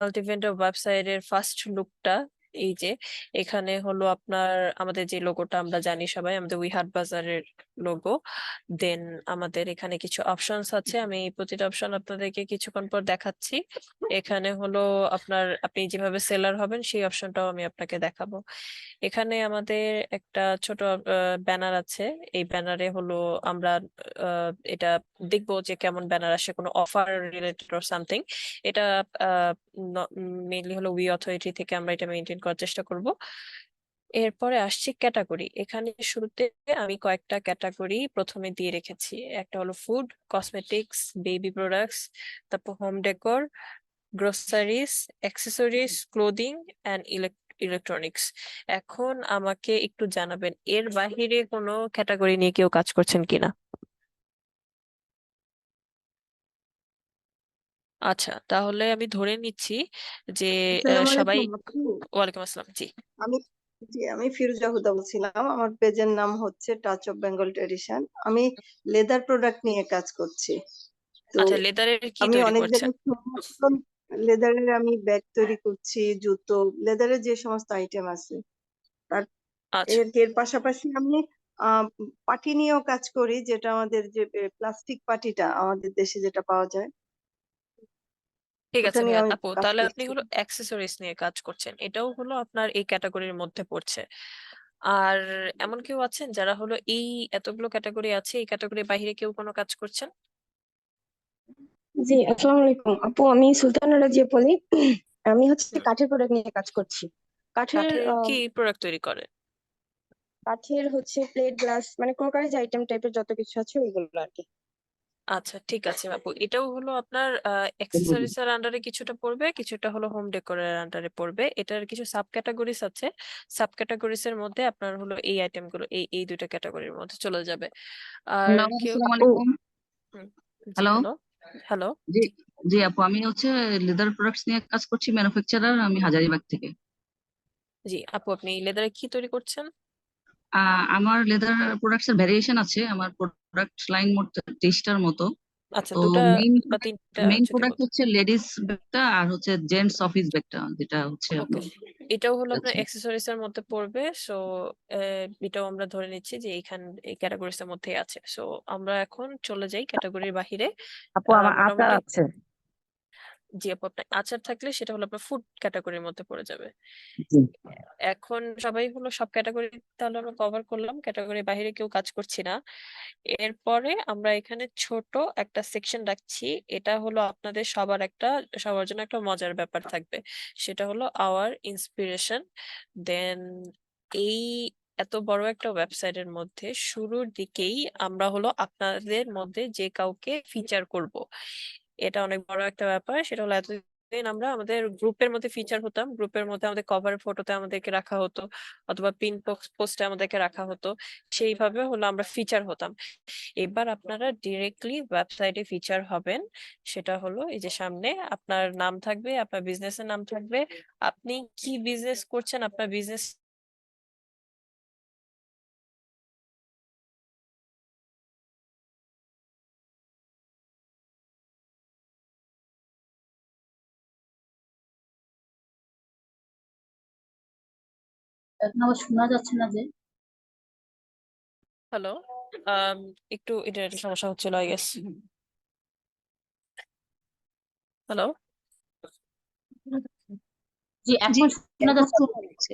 মাল্টিভেন্ডর ওয়েবসাইটের ফার্স্ট লুকটা এই যে, এখানে হলো আপনার আমাদের যে লোগোটা আমরা জানি সবাই, আমাদের উইহাট বাজারের লোগো। দেন আমাদের এখানে কিছু অপশনস আছে, আমি প্রতিটা অপশন আপনাদেরকে কিছুক্ষণ পর দেখাচ্ছি। এখানে হলো আপনার, আপনি যেভাবে সেলার হবেন সেই অপশনটাও আমি আপনাকে দেখাবো। এখানে আমাদের একটা ছোট ব্যানার আছে। এই ব্যানারে হলো আমরা এটা দেখবো যে কেমন ব্যানার আসে, কোনো অফার রিলেটেড অর সামথিং। এটা মেইনলি হলো উই অথরিটি থেকে আমরা এটা মেনটেন করার চেষ্টা করব। এরপরে আসছি ক্যাটাগরি। এখানে শুরুতে আমি কয়েকটা ক্যাটাগরি প্রথমে দিয়ে রেখেছি। একটা হলো ফুড, কসমেটিক্স, বেবি প্রোডাক্টস, তারপর home decor, groceries, accessories, clothing and electronics. এখন আমাকে একটু জানাবেন এর বাহিরে কোনো ক্যাটাগরি নিয়ে কেউ কাজ করছেন কিনা। আচ্ছা, তাহলে আমি ধরে নিচ্ছি যে আসসালামু সবাই। আলাইকুম আপু। ওয়ালাইকুম আসসালাম। জি। আমি আমি ফিরোজা হুদা বলছিলাম। আমার পেজের নাম হচ্ছে টাচ অফ বেঙ্গল ট্রেডিশন। আমি লেদার প্রোডাক্ট নিয়ে কাজ করছি। তো আচ্ছা, লেদারের কি আমি তৈরি অনেক করছেন? জায়গায় লেদারের আমি ব্যাগ তৈরি করছি, জুতো, লেদারের যে সমস্ত আইটেম আছে তার আচ্ছা, এর পাশাপাশি আমি আহ পাটি নিয়েও কাজ করি, যেটা আমাদের যে প্লাস্টিক পাটিটা আমাদের দেশে যেটা পাওয়া যায়, ঠিক ওটা আছে নিয়ে ভাইয়া। আমি আপু, কাজ তাহলে আপনি করছি। হলো অ্যাক্সেসরিজ নিয়ে কাজ করছেন, এটাও হলো আপনার এই ক্যাটাগরির মধ্যে পড়ছে। আর এমন কেউ আছেন যারা হলো এই এতগুলো ক্যাটাগরি আছে, এই ক্যাটাগরির বাইরে কেউ কোনো কাজ করছেন? জি, আসসালামু আলাইকুম আপু। আমি সুলতানা রাজিয়া বলি। আমি হচ্ছে হুম। কাঠের প্রোডাক্ট নিয়ে কাজ করছি। কাঠের কাঠের কি প্রোডাক্ট তৈরি করে? কাঠের হচ্ছে প্লেট, গ্লাস, মানে ক্রোকারিজ আইটেম টাইপের যত কিছু আছে ওইগুলো আর কি। আচ্ছা, ঠিক আছে আপু, এটাও হলো আপনার অ্যাক্সেসরিজ এর আন্ডারে কিছুটা পড়বে, কিছুটা হলো হোম ডেকোরের আন্ডারে পড়বে। এটার কিছু সাব ক্যাটাগরিজ আছে। সাব ক্যাটাগরিজ এর মধ্যে আপনার হলো এই আইটেম গুলো এই এই দুইটা ক্যাটাগরির মধ্যে চলে যাবে। আর হ্যালো, কেউ। আসসালামু আপু, আলাইকুম। হুম, জি হ্যালো। হ্যালো। হ্যালো। জি। জি আপু, আমি হচ্ছে লেদার প্রোডাক্টস নিয়ে কাজ করছি, ম্যানুফ্যাকচারার, আমি হাজারিবাগ থেকে। জি আপু, আপনি লেদারে কি তৈরি করছেন? আমার লেদার প্রোডাক্টস এর ভ্যারিয়েশন আছে। আমার প্রোডাক্ট লাইন মোট 30টার মতো। আচ্ছা, তো দুটা মেইন বা তিনটা মেইন যদি প্রোডাক্ট বলতেন। হচ্ছে লেডিস ব্যাগটা আর হচ্ছে জেন্টস অফিস ব্যাগটা, যেটা হচ্ছে ওকে, আপনার এটাও হলো আপনার আছে। অ্যাক্সেসরিজ এর মধ্যে পড়বে। সো এটাও আমরা ধরে নিচ্ছি যে এই ক্যাটাগরিজ এর মধ্যেই আছে। সো আমরা এখন চলে যাই ক্যাটাগরির বাহিরে। আপু আমার আচার মোটামুটি। আছে। জি আপু, আপনার আচার থাকলে সেটা হলো আপনার ফুড ক্যাটাগরির মধ্যে পড়ে যাবে। জি। এখন সবাই হলো সব ক্যাটাগরি তাহলে আমরা কভার করলাম, ক্যাটাগরির বাইরে কেউ কাজ করছি না। এরপরে আমরা এখানে ছোট একটা সেকশন রাখছি। এটা হলো আপনাদের সবার জন্য একটা মজার ব্যাপার থাকবে। সেটা হলো আওয়ার ইন্সপিরেশন। দেন এই এত বড় একটা ওয়েবসাইটের মধ্যে শুরুর দিকেই আমরা হলো আপনাদের মধ্যে যে কাউকে ফিচার করব। এটা অনেক বড় একটা ব্যাপার। সেটা হলো এতদিন আমরা আমাদের গ্রুপের মধ্যে ফিচার হতাম, গ্রুপের মধ্যে আমাদের কভার ফটোতে আমাদেরকে রাখা হতো, অথবা পিন পোস্টে আমাদেরকে রাখা হতো। সেইভাবে হলো আমরা ফিচার হতাম। এবার আপনারা ডিরেক্টলি ওয়েবসাইটে ফিচার হবেন। সেটা হলো এই যে সামনে আপনার নাম থাকবে, আপনার বিজনেসের নাম থাকবে, আপনি কি বিজনেস করছেন, আপনার বিজনেস। এখন আবার শোনা যাচ্ছে না যে। হ্যালো। একটু ইন্টারনেটের সমস্যা হচ্ছিল আই গেস। হ্যালো। জি, জি, এখন শোনা এখন যাচ্ছে। কথা হচ্ছে।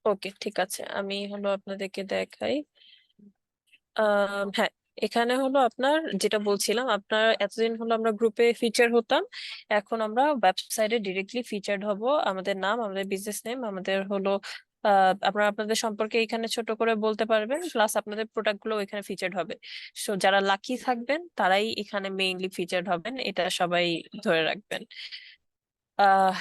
ওকে, ঠিক আছে, আমি হলো আপনাদেরকে দেখাই। হ্যাঁ, এখানে হলো আপনার যেটা বলছিলাম, আপনার এতদিন হলো আমরা গ্রুপে ফিচার হতাম, এখন আমরা ওয়েবসাইটে ডিরেক্টলি ফিচার্ড হব। আমাদের নাম, আমাদের বিজনেস নেম, আমাদের হলো আপনারা আপনাদের সম্পর্কে এখানে ছোট করে বলতে পারবেন, প্লাস আপনাদের প্রোডাক্ট গুলো এখানে ফিচার্ড হবে। সো যারা লাকি থাকবেন তারাই এখানে মেইনলি ফিচার্ড হবেন, এটা সবাই ধরে রাখবেন। আহ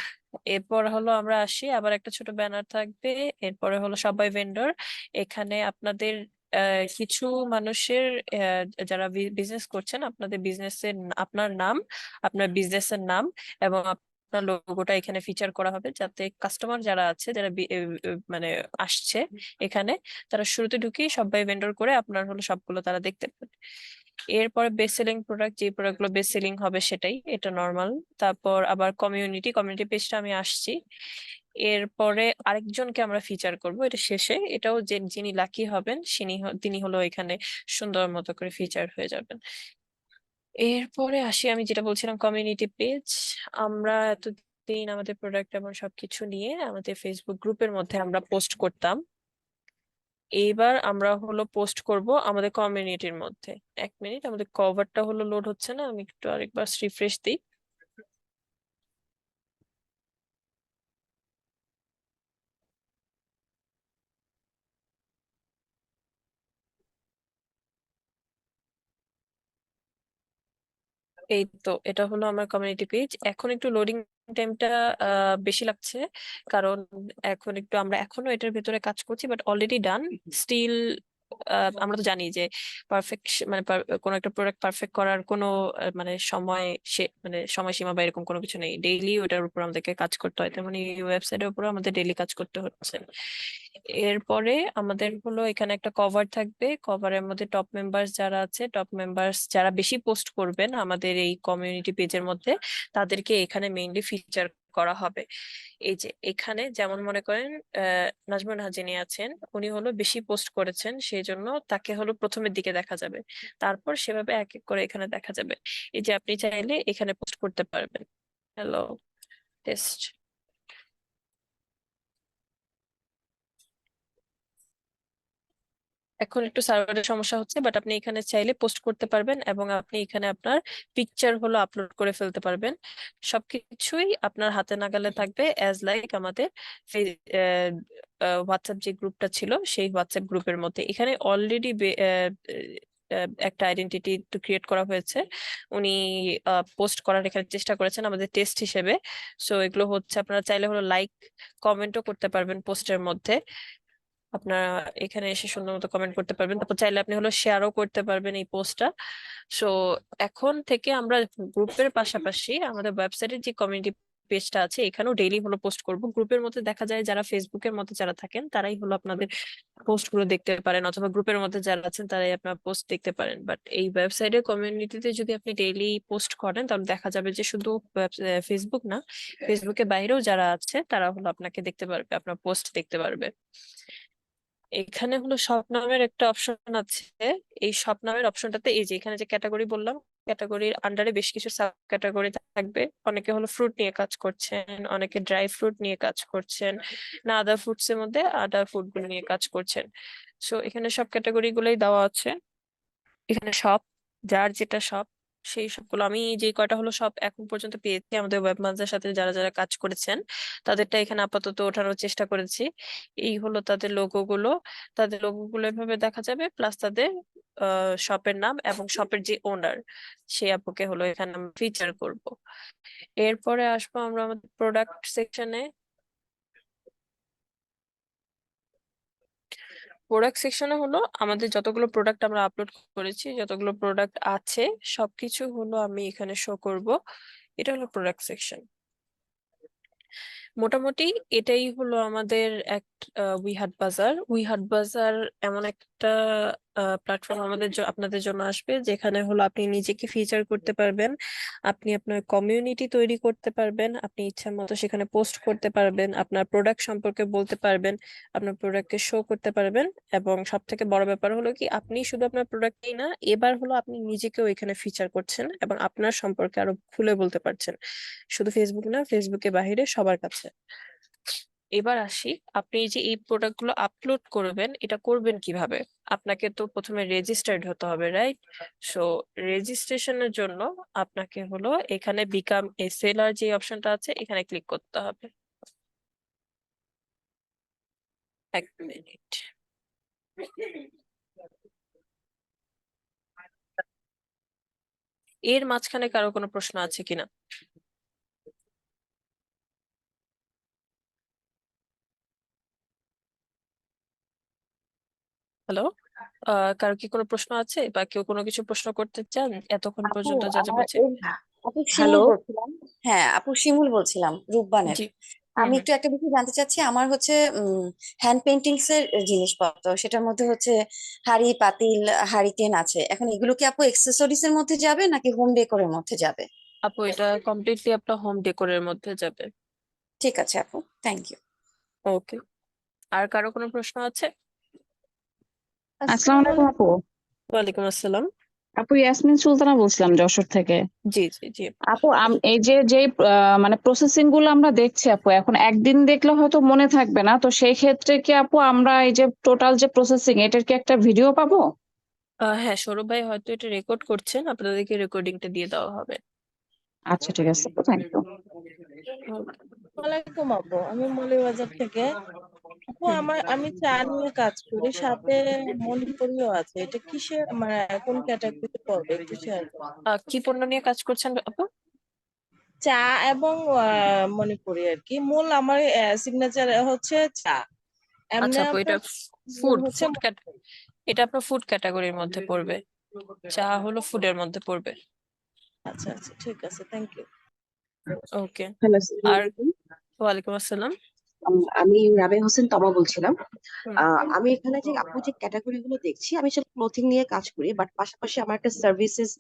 এরপর হলো আমরা আসি, আবার একটা ছোট ব্যানার থাকবে। এরপরে হলো সবাই ভেন্ডর। এখানে আপনাদের কিছু মানুষের যারা বিজনেস করছেন, আপনাদের বিজনেসের আপনার নাম, আপনার বিজনেসের নাম এবং আপনার লোগোটা এখানে ফিচার করা হবে, যাতে কাস্টমার যারা আছে, যারা মানে আসছে এখানে, তারা শুরুতে ঢুকেই সবাই ভেন্ডর করে আপনার হলো সবগুলো তারা দেখতে পাবে। এরপরে বেস্ট সেলিং প্রোডাক্ট, যে প্রোডাক্ট গুলো বেস্ট সেলিং হবে সেটাই, এটা নর্মাল। তারপর আবার কমিউনিটি পেজটা আমি আসছি। এরপরে আরেকজনকে আমরা ফিচার করব এটা শেষে, এটাও যে যিনি লাকি হবেন তিনি হলো এখানে সুন্দর মতো করে ফিচার হয়ে যাবেন। এরপরে আসি আমি যেটা বলছিলাম কমিউনিটি পেজ। আমরা এতদিন আমাদের প্রোডাক্ট এবং সবকিছু নিয়ে আমাদের ফেসবুক গ্রুপের মধ্যে আমরা পোস্ট করতাম। এইবার আমরা হলো পোস্ট করব আমাদের কমিউনিটির মধ্যে। 1 মিনিট, আমাদের কভারটা হলো লোড হচ্ছে না, আমি একটু আরেকবার রিফ্রেশ দিই। এই তো এটা হলো আমার কমিউনিটি পেজ। এখন একটু লোডিং টাইমটা বেশি লাগছে, কারণ এখন একটু আমরা এখনো এটার ভেতরে কাজ করছি, বাট অলরেডি ডান। স্টিল আমরা তো জানি যে পারফেক্ট মানে কোনো একটা প্রোডাক্ট পারফেক্ট করার কোনো মানে সময়সীমা বা এরকম কোনো কিছু নেই। ডেইলি ওটার উপর আমাদেরকে কাজ করতে হয়, তেমন এই ওয়েবসাইটের উপর আমাদের ডেইলি কাজ করতে হচ্ছে। এরপরে আমাদের হলো এখানে একটা কভার থাকবে। কভারের মধ্যে টপ মেম্বার্স যারা আছে, টপ মেম্বার্স যারা বেশি পোস্ট করবেন আমাদের এই কমিউনিটি পেজের মধ্যে, তাদেরকে এখানে মেইনলি ফিচার করা হবে। এই যে এখানে যেমন মনে করেন নাজমুন হাজিনি আছেন, উনি হলো বেশি পোস্ট করেছেন, সেই জন্য তাকে হলো প্রথমের দিকে দেখা যাবে। তারপর সেভাবে এক এক করে এখানে দেখা যাবে। এই যে আপনি চাইলে এখানে পোস্ট করতে পারবেন। Hello, test. এখন একটু সার্ভারের সমস্যা হচ্ছে, বাট আপনি এখানে চাইলে পোস্ট করতে পারবেন এবং আপনি এখানে আপনার পিকচার হলো আপলোড করে ফেলতে পারবেন। সবকিছুই আপনার হাতে নাগালে থাকবে, অ্যাজ লাইক আমাদের হোয়াটসঅ্যাপ যে গ্রুপটা ছিল সেই হোয়াটসঅ্যাপ গ্রুপের মধ্যে। এখানে অলরেডি একটা আইডেন্টিটি ক্রিয়েট করা হয়েছে। উনি পোস্ট করার এখানে চেষ্টা করেছেন আমাদের টেস্ট হিসেবে। সো এগুলো হচ্ছে আপনারা চাইলে হলো লাইক কমেন্টও করতে পারবেন পোস্টের মধ্যে। আপনারা এখানে এসে সুন্দর মতো কমেন্ট করতে পারবেন, তারপর চাইলে আপনি হলো শেয়ারও করতে পারবেন এই পোস্টটা। সো এখন থেকে আমরা গ্রুপের পাশাপাশি আমাদের ওয়েবসাইটের যে কমিউনিটি পেজটা আছে এখানেও ডেইলি হলো পোস্ট করব। গ্রুপের মধ্যে দেখা যায় যারা ফেসবুকের মধ্যে যারা থাকেন তারাই হলো আপনাদের পোস্ট গুলো দেখতে পারেন, অথবা গ্রুপের মধ্যে যারা আছেন তারাই আপনার পোস্ট দেখতে পারেন। বাট এই ওয়েবসাইটের কমিউনিটিতে যদি আপনি ডেইলি পোস্ট করেন তাহলে দেখা যাবে যে শুধু ফেসবুক না, ফেসবুকের বাইরেও যারা আছে তারা হলো আপনাকে দেখতে পারবে, আপনার পোস্ট দেখতে পারবে। এখানে হলো শপ নামের একটা অপশন আছে। এই শপ নামের অপশনটাতে এই যে এখানে যে ক্যাটাগরি বললাম, ক্যাটাগরির আন্ডারে বেশ কিছু সাব ক্যাটাগরি থাকবে। অনেকে হলো ফ্রুট নিয়ে কাজ করছেন, অনেকে ড্রাই ফ্রুট নিয়ে কাজ করছেন, না আদার ফ্রুটস এর মধ্যে আদার ফ্রুট গুলো নিয়ে কাজ করছেন। সো এখানে সব ক্যাটাগরি গুলোই দেওয়া আছে। এখানে সব যার যেটা সব, সেই সবগুলো আমি যে কয়টা হলো সব এখন পর্যন্ত পেয়েছি আমাদের ওয়েব মাঞ্জার সাথে যারা যারা কাজ করেছেন তাদেরটা এখানে আপাতত ওঠানোর চেষ্টা করেছি। এই হলো তাদের লোগো গুলো। তাদের লোগো গুলো এভাবে দেখা যাবে, প্লাস তাদের শপের নাম এবং শপের যে ওনার সেই আপুকে হলো এখানে ফিচার করব। এরপরে আসবো আমরা আমাদের প্রোডাক্ট সেকশনে। প্রোডাক্ট সেকশনে হলো আমাদের যতগুলো প্রোডাক্ট আমরা আপলোড করেছি, যতগুলো প্রোডাক্ট আছে সবকিছু হলো আমি এখানে শো করব। এটা হলো প্রোডাক্ট সেকশন। মোটামুটি এটাই হলো আমাদের এক উইহাট বাজার। উইহাট বাজার এমন একটা প্ল্যাটফর্ম আমাদের আপনাদের জন্য আসবে যেখানে হলো আপনি নিজেকে ফিচার করতে পারবেন, আপনি আপনার কমিউনিটি তৈরি করতে পারবেন, আপনি ইচ্ছা মতো সেখানে পোস্ট করতে পারবেন, আপনার প্রোডাক্ট সম্পর্কে বলতে পারবেন, আপনার প্রোডাক্টকে শো করতে পারবেন। এবং সব থেকে বড় ব্যাপার হলো কি, আপনি শুধু আপনার প্রোডাক্টই না, এবার হলো আপনি নিজেকেও এখানে ফিচার করছেন এবং আপনার সম্পর্কে আরো খুলে বলতে পারছেন, শুধু ফেসবুক না, ফেসবুকের বাইরে সবার কাছে। এবার আসি, আপনি এই যে এই প্রোডাক্ট গুলো আপলোড করবেন এটা করবেন কিভাবে। আপনাকে তো প্রথমে রেজিস্টার্ড হতে হবে, রাইট? সো রেজিস্ট্রেশনের জন্য আপনাকে হলো এখানে বিকাম এ সেলার যে অপশনটা আছে এখানে ক্লিক করতে হবে। 1 মিনিট। এর মাঝখানে কারো কোনো প্রশ্ন আছে কিনা? হ্যালো, কারো কি কোনো প্রশ্ন আছে বা কেউ কোনো কিছু প্রশ্ন করতে চান এতক্ষণ আপু পর্যন্ত যা যা আমার বলছি? আপু শিমুল হ্যালো, বলছিলাম। হ্যাঁ আপু শিমুল বলছিলাম রূপবানের। জি আমি একটু একটা বিষয় জানতে চাচ্ছি। আমার হচ্ছে হ্যান্ড পেইন্টিংস এর জিনিসপত্র, সেটার মধ্যে হচ্ছে হাঁড়ি পাতিল হারিকেন আছে। এখন এগুলো কি আপু এক্সেসরিজ এর মধ্যে যাবে নাকি হোম ডেকোরের মধ্যে যাবে? আপু এটা কমপ্লিটলি আপনার হোম ডেকোরের মধ্যে যাবে। ঠিক আছে আপু, থ্যাংক ইউ। ওকে, আর কারো কোনো প্রশ্ন আছে? আসসালামু আলাইকুম আপু। ওয়ালাইকুম আসসালাম। আপু ইয়াসমিন সুলতানা বলছিলাম যশোর থেকে। জি জি জি। আপু এই যে মানে প্রসেসিং গুলো আমরা দেখছি আপু, এখন একদিন দেখলে হয়তো মনে থাকবে না, তো সেই ক্ষেত্রে কি আপু আমরা এই যে টোটাল যে প্রসেসিং এটার কি একটা ভিডিও পাবো? হ্যাঁ, সৌরভ ভাই হয়তো এটা রেকর্ড করছেন, আপনাদেরকে রেকর্ডিংটা দিয়ে দেওয়া হবে। আচ্ছা ঠিক আছে, থ্যাংক ইউ। ওয়ালাইকুম আপু, আমি মৌলভীবাজার থেকে। আপু আমি চা নিয়ে কাজ করি, সাথে মনিপুরিও আছে। এটা কিসের মানে কোন ক্যাটাগরিতে পড়বে একটু শেয়ার করুন। কি পণ্য নিয়ে কাজ করছেন আপু? চা এবং মণিপুরি আর কি। মূল আমার সিগনেচার হচ্ছে চা, এমনি আচ্ছা আপু, এটা আপনার মূল ফুড হচ্ছে ফুড এটা আপনার ফুড ক্যাটাগরির মধ্যে পড়বে। চা হলো ফুডের মধ্যে পড়বে। আচ্ছা আচ্ছা, ঠিক আছে, থ্যাংক ইউ। ওকে। হ্যালো, আর ওয়ালাইকুম আসসালাম। আমি রাবে হোসেন তমা বলছিলাম। হুম, আমি এখানে যে আপু যে ক্যাটাগরি গুলো দেখছি, আমি আসলে ক্লোথিং নিয়ে কাজ করি, বাট পাশাপাশি আমার একটা সার্ভিসেস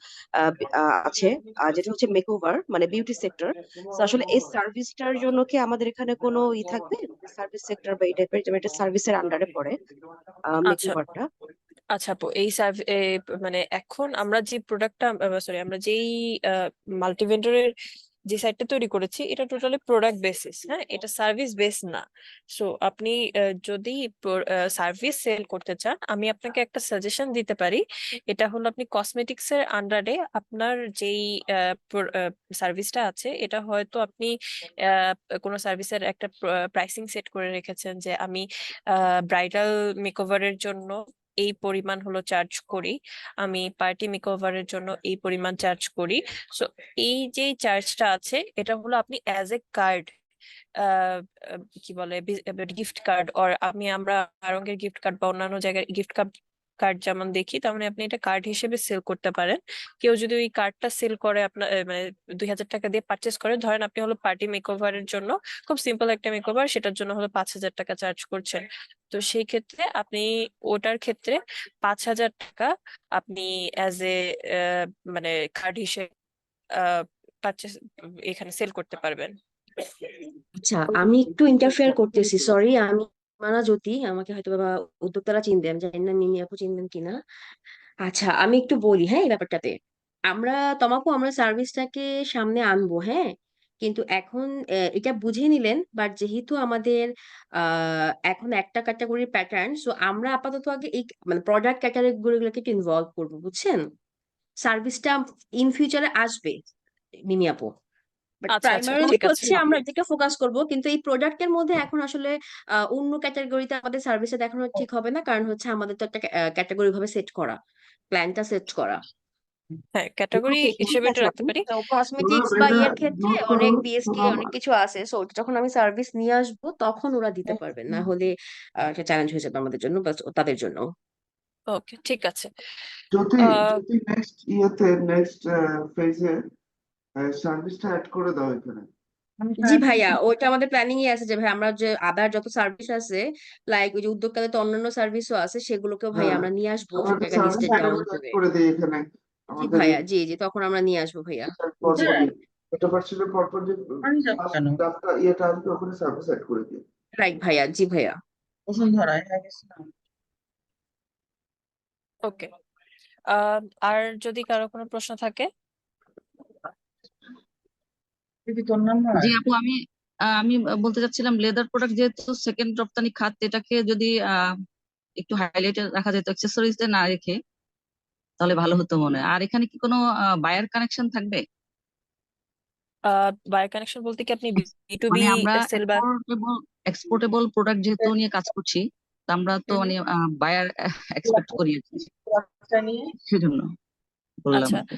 আছে, যেটা হচ্ছে মেকওভার, মানে বিউটি সেক্টর। তো আসলে এই সার্ভিসটার জন্য কি আমাদের এখানে কোনো থাকবে, সার্ভিস সেক্টর বা এই টাইপের, যেটা একটা সার্ভিসের আন্ডারে পড়ে আচ্ছা মেকওভারটা? আচ্ছা আপু, এই মানে এখন আমরা যে প্রোডাক্টটা, সরি, আমরা যেই মাল্টি ভেন্ডরের যে সাইটটা তৈরি করেছি, এটা টোটালি প্রোডাক্ট বেসিস। হ্যাঁ, এটা সার্ভিস বেস না। সো আপনি যদি সার্ভিস সেল করতে চান, আমি আপনাকে একটা সাজেশন দিতে পারি। এটা হলো আপনি কসমেটিক্স এর আন্ডারে আপনার যেই সার্ভিসটা আছে, এটা হয়তো আপনি আহ, কোনো সার্ভিসের একটা প্রাইসিং সেট করে রেখেছেন যে আমি ব্রাইডাল মেকওভারের জন্য এই পরিমাণ হলো চার্জ করি, আমি পার্টি মেকওভারের জন্য এই পরিমাণ চার্জ করি। সো এই যে চার্জটা আছে, এটা হলো আপনি অ্যাজ এ কার্ড, কি বলে, গিফট কার্ড, অর আমরা আড়ংগের গিফট কার্ড বা অন্যান্য জায়গায় গিফট কার্ড কার্ড যেমন দেখি, তার মানে আপনি এটা কার্ড হিসেবে সেল করতে পারেন। কেউ যদি ওই কার্ডটা সেল করে আপনার মানে 2000 টাকা দিয়ে পারচেস করে, ধরেন আপনি হলো পার্টি মেকওভারের জন্য, খুব সিম্পল একটা মেকওভার, সেটার জন্য হলো 5000 টাকা চার্জ করছেন। তো সেই ক্ষেত্রে আপনি ওটার ক্ষেত্রে 5000 টাকা আপনি অ্যাজ এ মানে কার্ড হিসেবে পারচেস এখানে সেল করতে পারবেন। আচ্ছা, আমি একটু ইন্টারফেয়ার করতেছি, সরি। আমি মানা জ্যোতি, আমাকে হয়তো বা উদ্যোক্তারা চিনবে, আমি জানি না মিমি আপু চিনবেন কিনা। আচ্ছা, আমি একটু বলি হ্যাঁ এই ব্যাপারটাতে। আমরা আমরা সার্ভিসটাকে সামনে আনবো, হ্যাঁ, কিন্তু এখন এটা বুঝে নিলেন, বাট যেহেতু আমাদের এখন একটা ক্যাটাগরির প্যাটার্ন, সো আমরা আপাতত আগে এই মানে প্রোডাক্ট ক্যাটাগরিগুলোকে একটু ইনভলভ করবো, বুঝছেন? সার্ভিসটা ইন ফিউচারে আসবে মিমি আপু, বাট আচ্ছা আচ্ছা, প্রাইমারিলি ঠিক আছে। হচ্ছে আমরা যেটা ফোকাস করব, কিন্তু এই প্রোডাক্টের মধ্যে এখন আসলে অন্য ক্যাটাগরিতে আমাদের সার্ভিসে দেখানো ঠিক হবে না, কারণ হচ্ছে আমাদের তো একটা ক্যাটাগরি ভাবে সেট করা, প্ল্যানটা সেট করা। হ্যাঁ, ক্যাটাগরি ওকে, ঠিক হিসেবে এটা আছে রাখতে আপু। পারি। তো কসমেটিক্স বা ইয়ের ক্ষেত্রে অনেক বিএসটি অনেক কিছু আছে, সো যখন আমি সার্ভিস নিয়ে আসবো তখন ওরা দিতে পারবে, না হলে একটা চ্যালেঞ্জ হয়ে যাবে আমাদের জন্য বা তাদের জন্য। ওকে, ঠিক আছে। যদি আহ যদি নেক্সট ফেজে সার্ভিসটা অ্যাড করে দাও এখানে। জি ভাইয়া, ওইটা আমাদের প্ল্যানিং এ আছে যে ভাই আমরা যে আদার যত সার্ভিস আছে, লাইক ওই যে উদ্যোক্তাদের তো অন্যান্য সার্ভিসও আছে, সেগুলোকেও ভাইয়া হ্যাঁ, আমরা নিয়ে আসবো আমরা ছোট একটা একটা সার্ভিস লিস্টেড ডাউন অ্যাড করে। করে দিই এখানে জি আমাদের ভাইয়া, জি জি, তখন আমরা নিয়ে আসবো ভাইয়া। পরপরই এটা পার্সেন্টের পরপর যে ডাক্তার ইয়েটা আসবে ওখানে সার্ভিস অ্যাড করে দিই। রাইট ভাইয়া, জি ভাইয়া। ওকে। আর যদি কারো কোনো প্রশ্ন থাকে? জি আপু, আমি বলতে চাচ্ছিলাম, লেদার প্রোডাক্ট যেহেতু সেকেন্ড রপ্তানি খাত, এটাকে যদি একটু হাইলাইটে রাখা যেত, অ্যাক্সেসরিজ না রেখে, তাহলে ভালো হতো মনে হয়। আর এখানে কি কোনো বায়ার কানেকশন থাকবে? বায়ার কানেকশন বলতে কি আপনি B2B মানে আমরা সেল বা? এক্সপোর্টেবল প্রোডাক্ট যেহেতু নিয়ে কাজ করছি, তা আমরা তো হুম, মানে বায়ার এক্সপেক্ট করি আর কি, সেজন্য বললাম আচ্ছা। আর কি।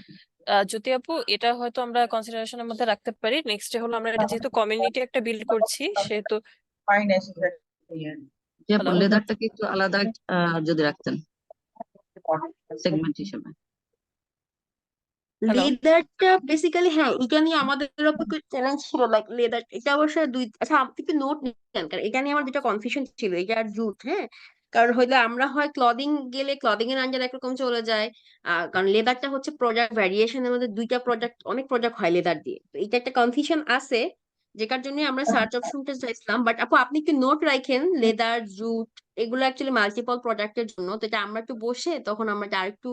জ্যোতি আপু, এটা হয়তো আমরা কনসিডারেশনের মধ্যে রাখতে পারি। নেক্সট হলো আমরা এটা যেহেতু কমিউনিটি একটা বিল্ড করছি, সেহেতু। যে আপু, হ্যালো। লেদারটাকে একটু আলাদা যদি রাখতেন সেগমেন্ট হিসেবে। হ্যালো। লেদারটা বেসিক্যালি, হ্যাঁ, এটা নিয়ে আমাদের একটু চ্যালেঞ্জ ছিল, লাইক লেদার, এটা অবশ্য আচ্ছা আপনি একটু নোট নেন, কারণ এটা নিয়ে আমার দুটো কনফিউশন ছিল, এটা আর জুট, হ্যাঁ। কারণ হইলে আমরা হয় ক্লদিং গেলে ক্লদিং এর আন্ডার একরকম চলে যায়, কারণ লেদারটা হচ্ছে প্রোডাক্ট ভ্যারিয়েশনের মধ্যে দুইটা প্রোডাক্ট, অনেক প্রোডাক্ট হয় লেদার দিয়ে, তো এটা একটা কনফিউশন আছে, যেটার জন্য আমরা সার্চ অপশনটা চাইছিলাম। বাট আপু আপনি একটু নোট রাখেন, লেদার, জুট, এগুলো অ্যাকচুয়ালি মাল্টিপল প্রোডাক্টের জন্য, তো এটা আমরা একটু বসে তখন আমরা এটা আরেকটু,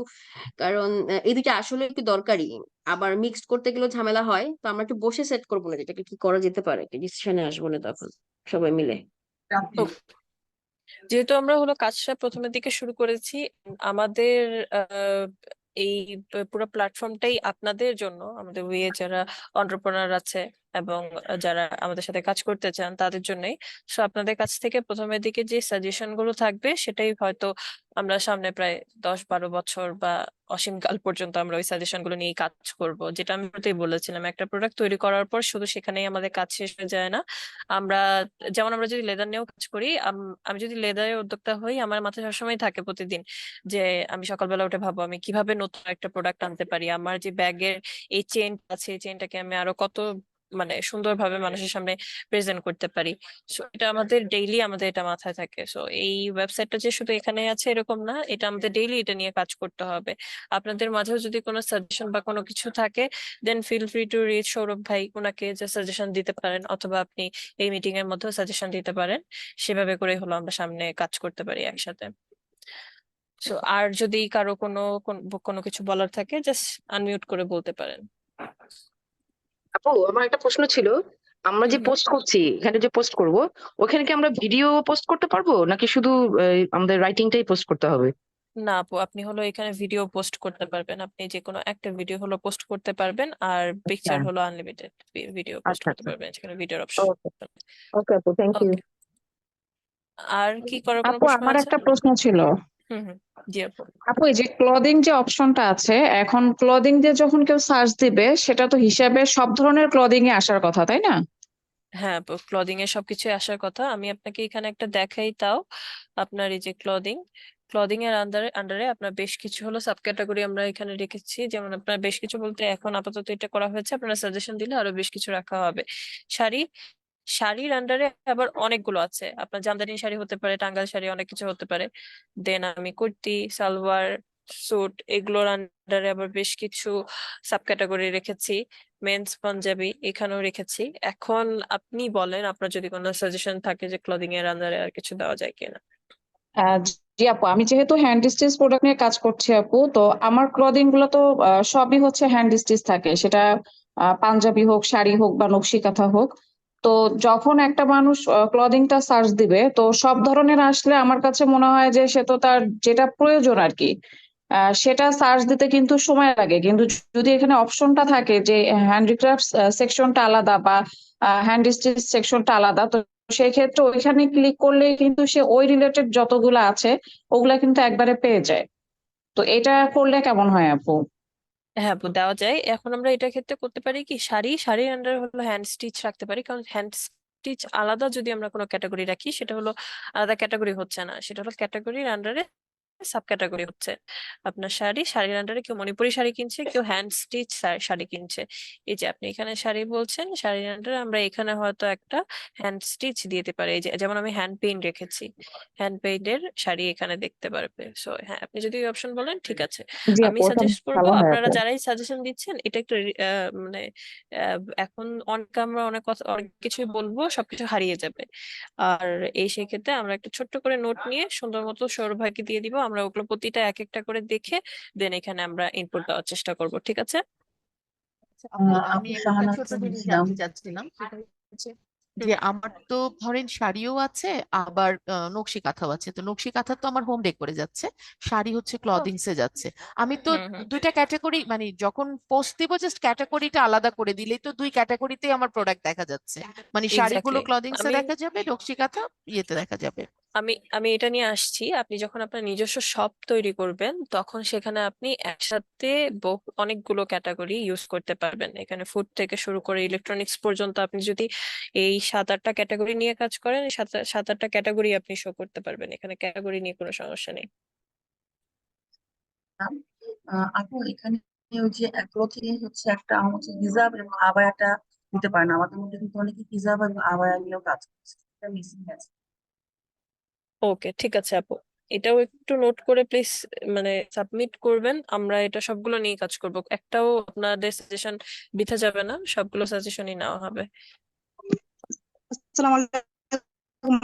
কারণ এই দুইটা আসলে একটু দরকারি, আবার মিক্সড করতে গেলেও ঝামেলা হয়, তো আমরা একটু বসে সেট করবো না যেটাকে কি করা যেতে পারে, ডিসিশনে আসবো না তখন সবাই মিলে। তো যেহেতু আমরা হলো কাজটা প্রথমের দিকে শুরু করেছি, আমাদের আহ, এই পুরো প্ল্যাটফর্মটাই আপনাদের জন্য, আমাদের ওয়ে যারা এন্টারপ্রেনার আছে এবং যারা আমাদের সাথে কাজ করতে চান তাদের জন্যই। সো আপনাদের কাছ থেকে প্রথমের দিকে যে সাজেশন গুলো থাকবে সেটাই হয়তো আমরা সামনে প্রায় 10-12 বছর বা অসীমকাল পর্যন্ত আমরা ওই সাজেশন গুলো নিয়ে কাজ করব। যেটা আমি শুরুতেই বলেছিলাম, একটা প্রোডাক্ট তৈরি করার পর শুধু সেখানেই আমাদের কাজ শেষ হয়ে যায় না। আমরা যেমন আমরা যদি লেদার নিয়েও কাজ করি, আমি যদি লেদারের উদ্যোক্তা হই, আমার মাথায় সবসময় থাকে প্রতিদিন যে আমি সকালবেলা উঠে ভাববো আমি কিভাবে নতুন একটা প্রোডাক্ট আনতে পারি, আমার যে ব্যাগের এই চেন আছে এই চেনটাকে আমি আরো কত মানে সুন্দরভাবে মানুষের সামনে প্রেজেন্ট করতে পারি। সো এটা আমাদের ডেইলি আমাদের এটা মাথায় থাকে। সো এই ওয়েবসাইটটা যে শুধু এখানে আছে এরকম না, এটা আমাদের ডেইলি এটা নিয়ে কাজ করতে হবে। আপনাদের মাঝেও যদি কোনো সাজেশন বা কোনো কিছু থাকে, then feel free to reach Sourav ভাই, ওনাকে যে সাজেশন দিতে পারেন, অথবা আপনি এই মিটিং এর মধ্যেও সাজেশন দিতে পারেন। সেভাবে করে হলো আমরা সামনে কাজ করতে পারি একসাথে। সো আর যদি কারো কোনো কোনো কিছু বলার থাকে জাস্ট আনমিউট করে বলতে পারেন। আপু আমার একটা প্রশ্ন ছিল, আমরা যে হুম হুম। পোস্ট করছি, এখানে যে পোস্ট করব, ওখানে কি আমরা ভিডিও পোস্ট করতে পারবো নাকি শুধু আমাদের রাইটিংটাই পোস্ট করতে হবে? না আপু, আপনি হলো এখানে ভিডিও পোস্ট করতে পারবেন, আপনি যে কোনো একটা ভিডিও হলো পোস্ট করতে পারবেন, আর আচ্ছা পিকচার হলো আনলিমিটেড ভিডিও পোস্ট আচ্ছা করতে আচ্ছা। পারবেন, সেখানে ভিডিওর অপশন। ওকে ওকে আপু, থ্যাংক ইউ। ওকে। আর কি করার কোনো আপু প্রশ্ন আমার আছে? একটা প্রশ্ন ছিল। হুম হুম। জি আপু। আপু এই যে ক্লদিং যে অপশনটা আছে, এখন ক্লদিং দিয়ে যখন কেউ সার্চ দিবে সেটা তো হিসাবে সব ধরনের ক্লদিং এ আসার কথা, তাই না? হ্যাঁ, ক্লদিং এর সবকিছু আসার কথা। আমি আপনাকে এখানে একটা দেখাই তাও। আপনার এই যে ক্লদিং, ক্লদিং এর আন্ডারে আন্ডারে আপনার বেশ কিছু হলো সাব ক্যাটাগরি আমরা এখানে রেখেছি। যেমন আপনার বেশ কিছু বলতে এখন আপাতত এটা করা হয়েছে, আপনারা সাজেশন দিলে আরো বেশ কিছু রাখা হবে। শাড়ি, শাড়ির আন্ডারে আবার অনেকগুলো আছে। আপনার জামদানি শাড়ি হতে পারে, টাঙ্গাইল শাড়ি, অনেক কিছু হতে পারে। দেন আমি কুর্তি, সালোয়ার, স্যুট, এগুলোর আন্ডারে আবার বেশ কিছু সাব ক্যাটাগরি রেখেছি। মেন্স পাঞ্জাবি এখানেও রেখেছি। এখন আপনি বলেন আপনার যদি কোনো সাজেশন থাকে যে ক্লদিং এর আন্ডারে আর কিছু দেওয়া যায় কিনা। আহ, জি আপু, আমি যেহেতু হ্যান্ড স্টিচ প্রোডাক্ট নিয়ে কাজ করছি আপু, তো আমার ক্লদিং গুলো তো সবই হচ্ছে হ্যান্ড স্টিচ থাকে, সেটা পাঞ্জাবি হোক, শাড়ি হোক বা নকশি কাঁথা হোক। তো যখন একটা মানুষ ক্লদিংটা সার্চ দিবে, তো সব ধরনের আসলে আমার কাছে মনে হয় যে সে তো তার যেটা প্রয়োজন আর কি, সেটা সার্চ দিতে কিন্তু সময় লাগে। কিন্তু যদি এখানে অপশনটা থাকে যে হ্যান্ডিক্রাফট সেকশনটা আলাদা বা হ্যান্ড স্টিচ সেকশনটা আলাদা, তো সেই ক্ষেত্রে ওইখানে ক্লিক করলে কিন্তু সে ওই রিলেটেড যতগুলো আছে ওগুলা কিন্তু একবারে পেয়ে যায়। তো এটা করলে কেমন হয় আপু? হ্যাঁ আপু, দেওয়া যায়। এখন আমরা এটা ক্ষেত্রে করতে পারি কি, শাড়ির আন্ডারে হলো হ্যান্ড স্টিচ রাখতে পারি, কারণ হ্যান্ড স্টিচ আলাদা যদি আমরা কোনো ক্যাটাগরি রাখি সেটা হলো আলাদা ক্যাটাগরি হচ্ছে না, সেটা হলো ক্যাটাগরির আন্ডারে সাব ক্যাটাগরি হচ্ছে। আপনার শাড়ির আন্ডারে কেউ মণিপুরি শাড়ি কিনছে, কেউ হ্যান্ড স্টিচ শাড়ি কিনছে। এই যে আপনি এখানে শাড়ি বলছেন, শাড়ির আন্ডারে আমরা এখানে হয়তো একটা হ্যান্ড স্টিচ দিতে পারি। এই যে যেমন আমি হ্যান্ড পেইন্ট রেখেছি, হ্যান্ড পেইন্টের শাড়ি এখানে দেখতে পারবে। সো হ্যাঁ, আপনি যদি অপশন বলেন ঠিক আছে। জি আমি আপু, ওটা সাজেস্ট করবো ভালো হয় আপনারা আপু। যারাই সাজেশন দিচ্ছেন এটা একটু মানে এখন অনেক আমরা অনেক কথা অনেক কিছুই বলবো, সবকিছু হারিয়ে যাবে। আর এই সেই ক্ষেত্রে আমরা একটা ছোট্ট করে নোট নিয়ে সুন্দর মতো সৌরভ ভাইকে দিয়ে দিব, আমরা ওগুলো প্রতিটা এক একটা করে দেখে দেন এখানে আমরা ইনপুট দেওয়ার চেষ্টা করব। ঠিক আছে? আচ্ছা আপু, আমি আপু একটা শাহানা ছোট আক্তার জিনিস বলছিলাম। জানতে চাচ্ছিলাম, সেটা হচ্ছে হুম। যে আমার তো ধরেন শাড়িও আছে, আবার নকশি কাঁথাও আছে। তো নকশি কাঁথা তো আমার হোম ডেকোরে যাচ্ছে, শাড়ি হচ্ছে ক্লদিংস এ যাচ্ছে। আমি তো হুম হুম। দুইটা ক্যাটাগরি, মানে যখন পোস্ট দিব জাস্ট ক্যাটাগরিটা আলাদা করে দিলেই তো দুই ক্যাটাগরিতেই আমার প্রোডাক্ট দেখা যাচ্ছে, মানে শাড়িগুলো এক্স্যাক্টলি। ক্লদিংস এ আমি দেখা যাবে, নকশি কাঁথা ইয়েতে দেখা যাবে। আমি আমি এটা নিয়ে আসছি। আপনি যখন আপনার নিজস্ব শপ তৈরি করবেন তখন সেখানে আপনি একসাথে অনেকগুলো ক্যাটাগরি ইউজ করতে পারবেন। এখানে ফুড থেকে শুরু করে ইলেকট্রনিক্স পর্যন্ত আপনি যদি এই 7-8টা ক্যাটাগরি নিয়ে কাজ করেন, এই 7-8টা ক্যাটাগরি আপনি শো করতে পারবেন। এখানে ক্যাটাগরি নিয়ে কোনো সমস্যা নেই। আপু এখানে ওই যে ক্লোথিং হচ্ছে একটা আমার হচ্ছে হিজাব এবং আবায়াটা দিতে পারে না, আমাদের মধ্যে কিন্তু অনেকে হিজাব এবং আবায়া নিয়েও কাজ করছে, এটা মিসিং আছে। ওকে, ঠিক আছে আপু, এটাও একটু নোট করে প্লিজ মানে সাবমিট করবেন। আমরা এটা সবগুলো নিয়ে কাজ করব, একটাও আপনাদের সাজেশন বৃথা যাবে না, সবগুলো সাজেশনই নেওয়া হবে। আসসালামু আলাইকুম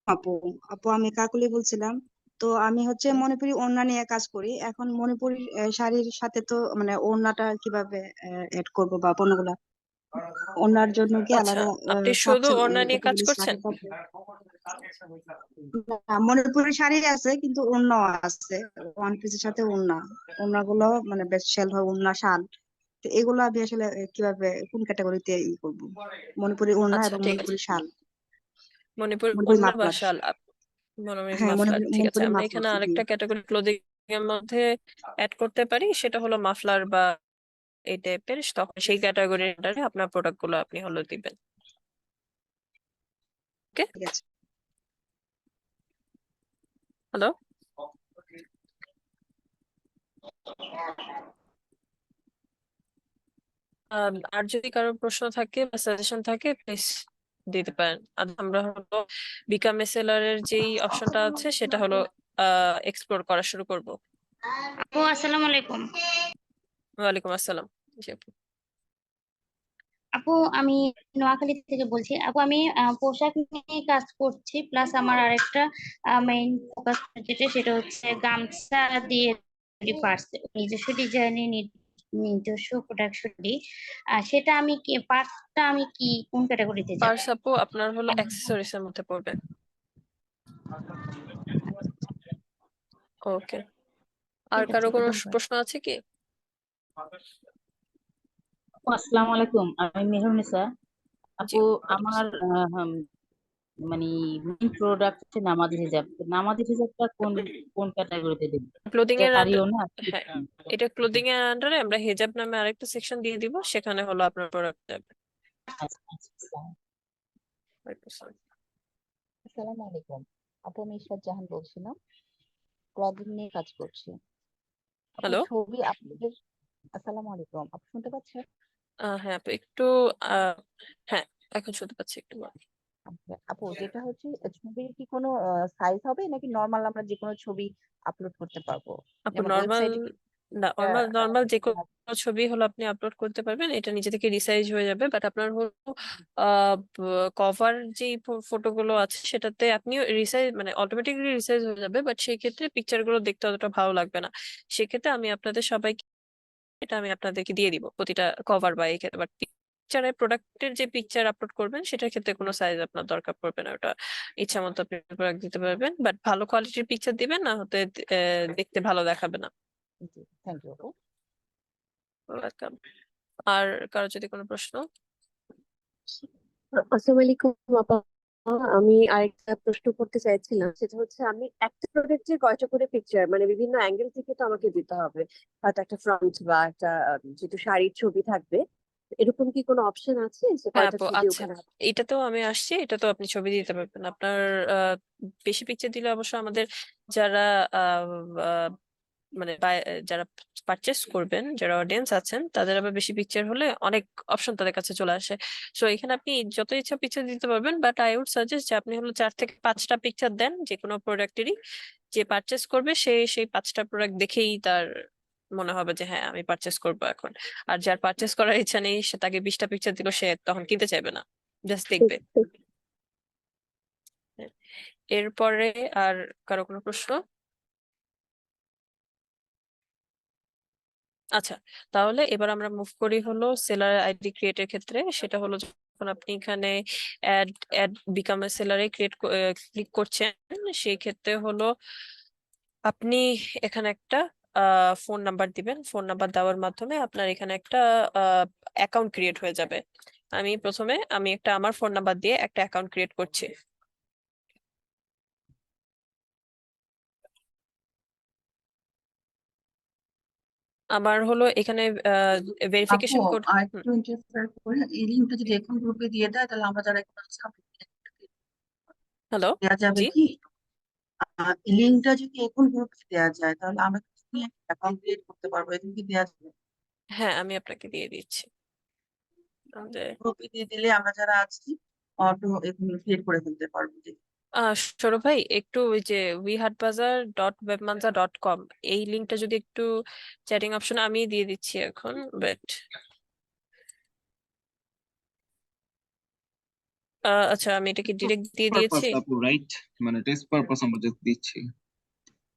আপু। আপু আমি কাকুলি বলছিলাম। তো আমি হচ্ছে মণিপুরি ওড়না নিয়ে কাজ করি। এখন মণিপুরি শাড়ির সাথে তো মানে ওড়নাটা কিভাবে এড করব বা পণ্যগুলা ওড়নার জন্য কি আচ্ছা, আলাদা আপনি শুধু সাবসে ওড়না নিয়ে কাজ ক্যাটাগরি করছেন? শাড়ি পাবো? না, মণিপুরি শাড়ি আছে কিন্তু ওড়নাও আছে, ওয়ান পিসের সাথে ওড়না। ওড়নাগুলো মানে বেশ সেল হয়, ওড়না শাল। তো এগুলো আমি আসলে কিভাবে কোন ক্যাটাগরিতে করব? মণিপুরি ওড়না আচ্ছা এবং ঠিক আছে, মণিপুরি শাল, মণিপুর মণিপুরি ওড়না বা মাফলার। শাল, মণিপুরি হ্যাঁ, মাফলার, ঠিক আছে। মণিপুরি আমরা মাফলার এখানে জি। আরেকটা ক্যাটাগরি ক্লোদিং এর মধ্যে অ্যাড করতে পারি, সেটা হলো মাফলার বা এই টাইপের, তখন সেই ক্যাটাগরিটারে আপনার প্রোডাক্ট গুলো আপনি হলো দিবেন। ওকে, ঠিক আছে। হ্যালো। আর যদি কারো প্রশ্ন থাকে বা সাজেশন থাকে প্লিজ দিতে পারেন। আর আমরা হলো বিকাম এসএলআর এর যেই অপশনটা আছে সেটা হলো এক্সপ্লোর করা শুরু করব। আপু আসসালামু আলাইকুম। ওয়ালাইকুম আসসালাম। জি আপু। আপু আমি নোয়াখালী থেকে বলছি। আপু আমি পোশাক নিয়ে কাজ করছি, প্লাস আমার আরেকটা মেইন ফোকাস যেটা সেটা হচ্ছে গামছা দিয়ে পার্স, নিজস্ব ডিজাইনে নিজস্ব প্রোডাকশন দিই। সেটা আমি কি পার্সটা আমি কি কোন ক্যাটাগরিতে যাব? পার্স আপু আপনার হলো অ্যাক্সেসরিজ এর মধ্যে পড়বে। ওকে, আর ঠিক কারো আছে, কোনো ধন্যবাদ। প্রশ্ন আছে কি? আসসালামু আলাইকুম, আমি মেহরুনিসা। জি, আপু ওয়ালাইকুম আমার আসসালাম। মানে মেইন প্রোডাক্ট হচ্ছে নামাজি হিজাব। তো নামাজি হিজাবটা কোন কোন ক্যাটাগরিতে দেব? ক্লোদিং এটা এর শাড়িও না? হ্যাঁ, এটা ক্লোদিং এর আন্ডারে আমরা হিজাব নামে আরেকটা সেকশন দিয়ে দিব, সেখানে হলো আপনার প্রোডাক্ট যাবে। আচ্ছা, আচ্ছা। ওয়ালাইকুম আসসালাম। আসসালামু আলাইকুম। আপু আমি ইশরাত জাহান বলছিলাম, ক্লদিং নিয়ে কাজ করছি। আপু হ্যালো। ছবি আপনাদের, আসসালামু আলাইকুম, আপু শুনতে পাচ্ছেন? হ্যাঁ আপু একটু আহ হ্যাঁ, এখন শুনতে পাচ্ছি একটু। আচ্ছা, আপু যেটা হচ্ছে ছবির কি কোনো সাইজ হবে নাকি নর্মাল আমরা যে কোনো ছবি আপলোড করতে পারবো? আপু যেমন নর্মাল, ওয়েবসাইটে না নর্মাল নর্মাল যে দেওয়া কোনো ছবি হলো আপনি আপলোড করতে পারবেন, এটা নিজে থেকে রিসাইজ হয়ে যাবে। বাট আপনার হলো আহ কভার যে ফটোগুলো আছে সেটাতে আপনি রিসাইজ মানে অটোমেটিকলি রিসাইজ হয়ে যাবে, বাট সেই ক্ষেত্রে পিকচার গুলো দেখতে অতটা ভালো লাগবে না। সেক্ষেত্রে আমি আপনাদের সবাইকে এটা আমি আপনাদেরকে দিয়ে দিব প্রতিটা কভার বা এই ক্ষেত্রে। বাট পিকচারের প্রোডাক্টের যে পিকচার আপলোড করবেন সেটার ক্ষেত্রে কোনো সাইজ আপনার দরকার পড়বে না, ওটা ইচ্ছা মতো আপনি প্রোডাক্ট দিতে পারবেন, বাট ভালো কোয়ালিটির পিকচার দিবেন, না হতে দেখতে ভালো দেখাবে না। জি, থ্যাংক ইউ আপু। ওয়েলকাম। আর কারো যদি কোনো প্রশ্ন? আসসালামু আলাইকুম আপা। আমি আরেকটা প্রশ্ন করতে চাইছিলাম, সেটা হচ্ছে আমি একটা প্রোডাক্টের কয়টা করে পিকচার মানে বিভিন্ন অ্যাঙ্গেল থেকে তো আমাকে দিতে হবে, হয়তো একটা ফ্রন্ট বা একটা যেহেতু শাড়ির ছবি থাকবে, এরকম কি কোনো অপশন আছে যে হ্যাঁ কয়টা আপু ছবি আছে, ওখানে? এটাতেও আমি আসছি, এটাতেও আপনি ছবি দিতে পারবেন। আপনার বেশি পিকচার দিলে অবশ্য আমাদের যারা আহ, আহ, মানে যারা পারচেস করবেন, যারা অডিয়েন্স আছেন, তাদের আবার বেশি পিকচার হলে অনেক অপশন তাদের কাছে চলে আসে। সো এখানে আপনি যত ইচ্ছা পিকচার দিতে পারবেন, বাট আই উড সাজেস্ট যে আপনি হলো 4 থেকে 5টা পিকচার দেন যে কোনো প্রোডাক্টেরই। যে পারচেস করবে সে সেই 5টা প্রোডাক্ট দেখেই তার মনে হবে যে হ্যাঁ আমি পারচেস করবো এখন। আর যার পারচেস করার ইচ্ছা নেই, সে তাকে 20টা পিকচার দিল, সে তখন কিনতে চাইবে না, জাস্ট দেখবে। হ্যাঁ। এরপরে আর কারো কোনো প্রশ্ন? আচ্ছা, তাহলে এবার আমরা মুভ করি হলো সেলার আইডি ক্রিয়েটের ক্ষেত্রে। সেটা হলো যখন আপনি এখানে অ্যাড অ্যাড বিকাম এ সেলারে ক্লিক করছেন, সেই ক্ষেত্রে হলো আপনি এখানে একটা ফোন নাম্বার দিবেন। ফোন নাম্বার দেওয়ার মাধ্যমে আপনার এখানে একটা অ্যাকাউন্ট ক্রিয়েট হয়ে যাবে। আমি একটা আমার ফোন নাম্বার দিয়ে একটা অ্যাকাউন্ট ক্রিয়েট করছি। আমার হলো এখানে আপু ভেরিফিকেশন কোড। আর একটু ইন্টারফেয়ার করে এই লিঙ্কটা যদি এখন গ্রুপে দিয়ে দেয় তাহলে আমরা যারা এখন আছি হ্যালো। দেওয়া যাবে জি, কি? এই লিঙ্কটা যদি এখন গ্রুপে দেওয়া যায় তাহলে আমরা অ্যাকাউন্ট ক্রিয়েট করতে পারবো, এখন কি দেওয়া যাবে? হ্যাঁ, আমি আপনাকে দিয়ে দিচ্ছি আমাদের গ্রুপে দিয়ে দিলে আমরা যারা আছি অটো ক্রিয়েট করে ফেলতে পারবো। সৌরভ ভাই, একটু ওই যে wehatbazaar.webmanza.com এই লিঙ্কটা যদি একটু চ্যাটিং অপশন আমি দিয়ে দিচ্ছি এখন, বাট আচ্ছা আমি এটাকে ডিরেক্ট দিয়ে দিয়েছি। আপু রাইট, মানে টেস্ট পারপাস আমরা just দিচ্ছি।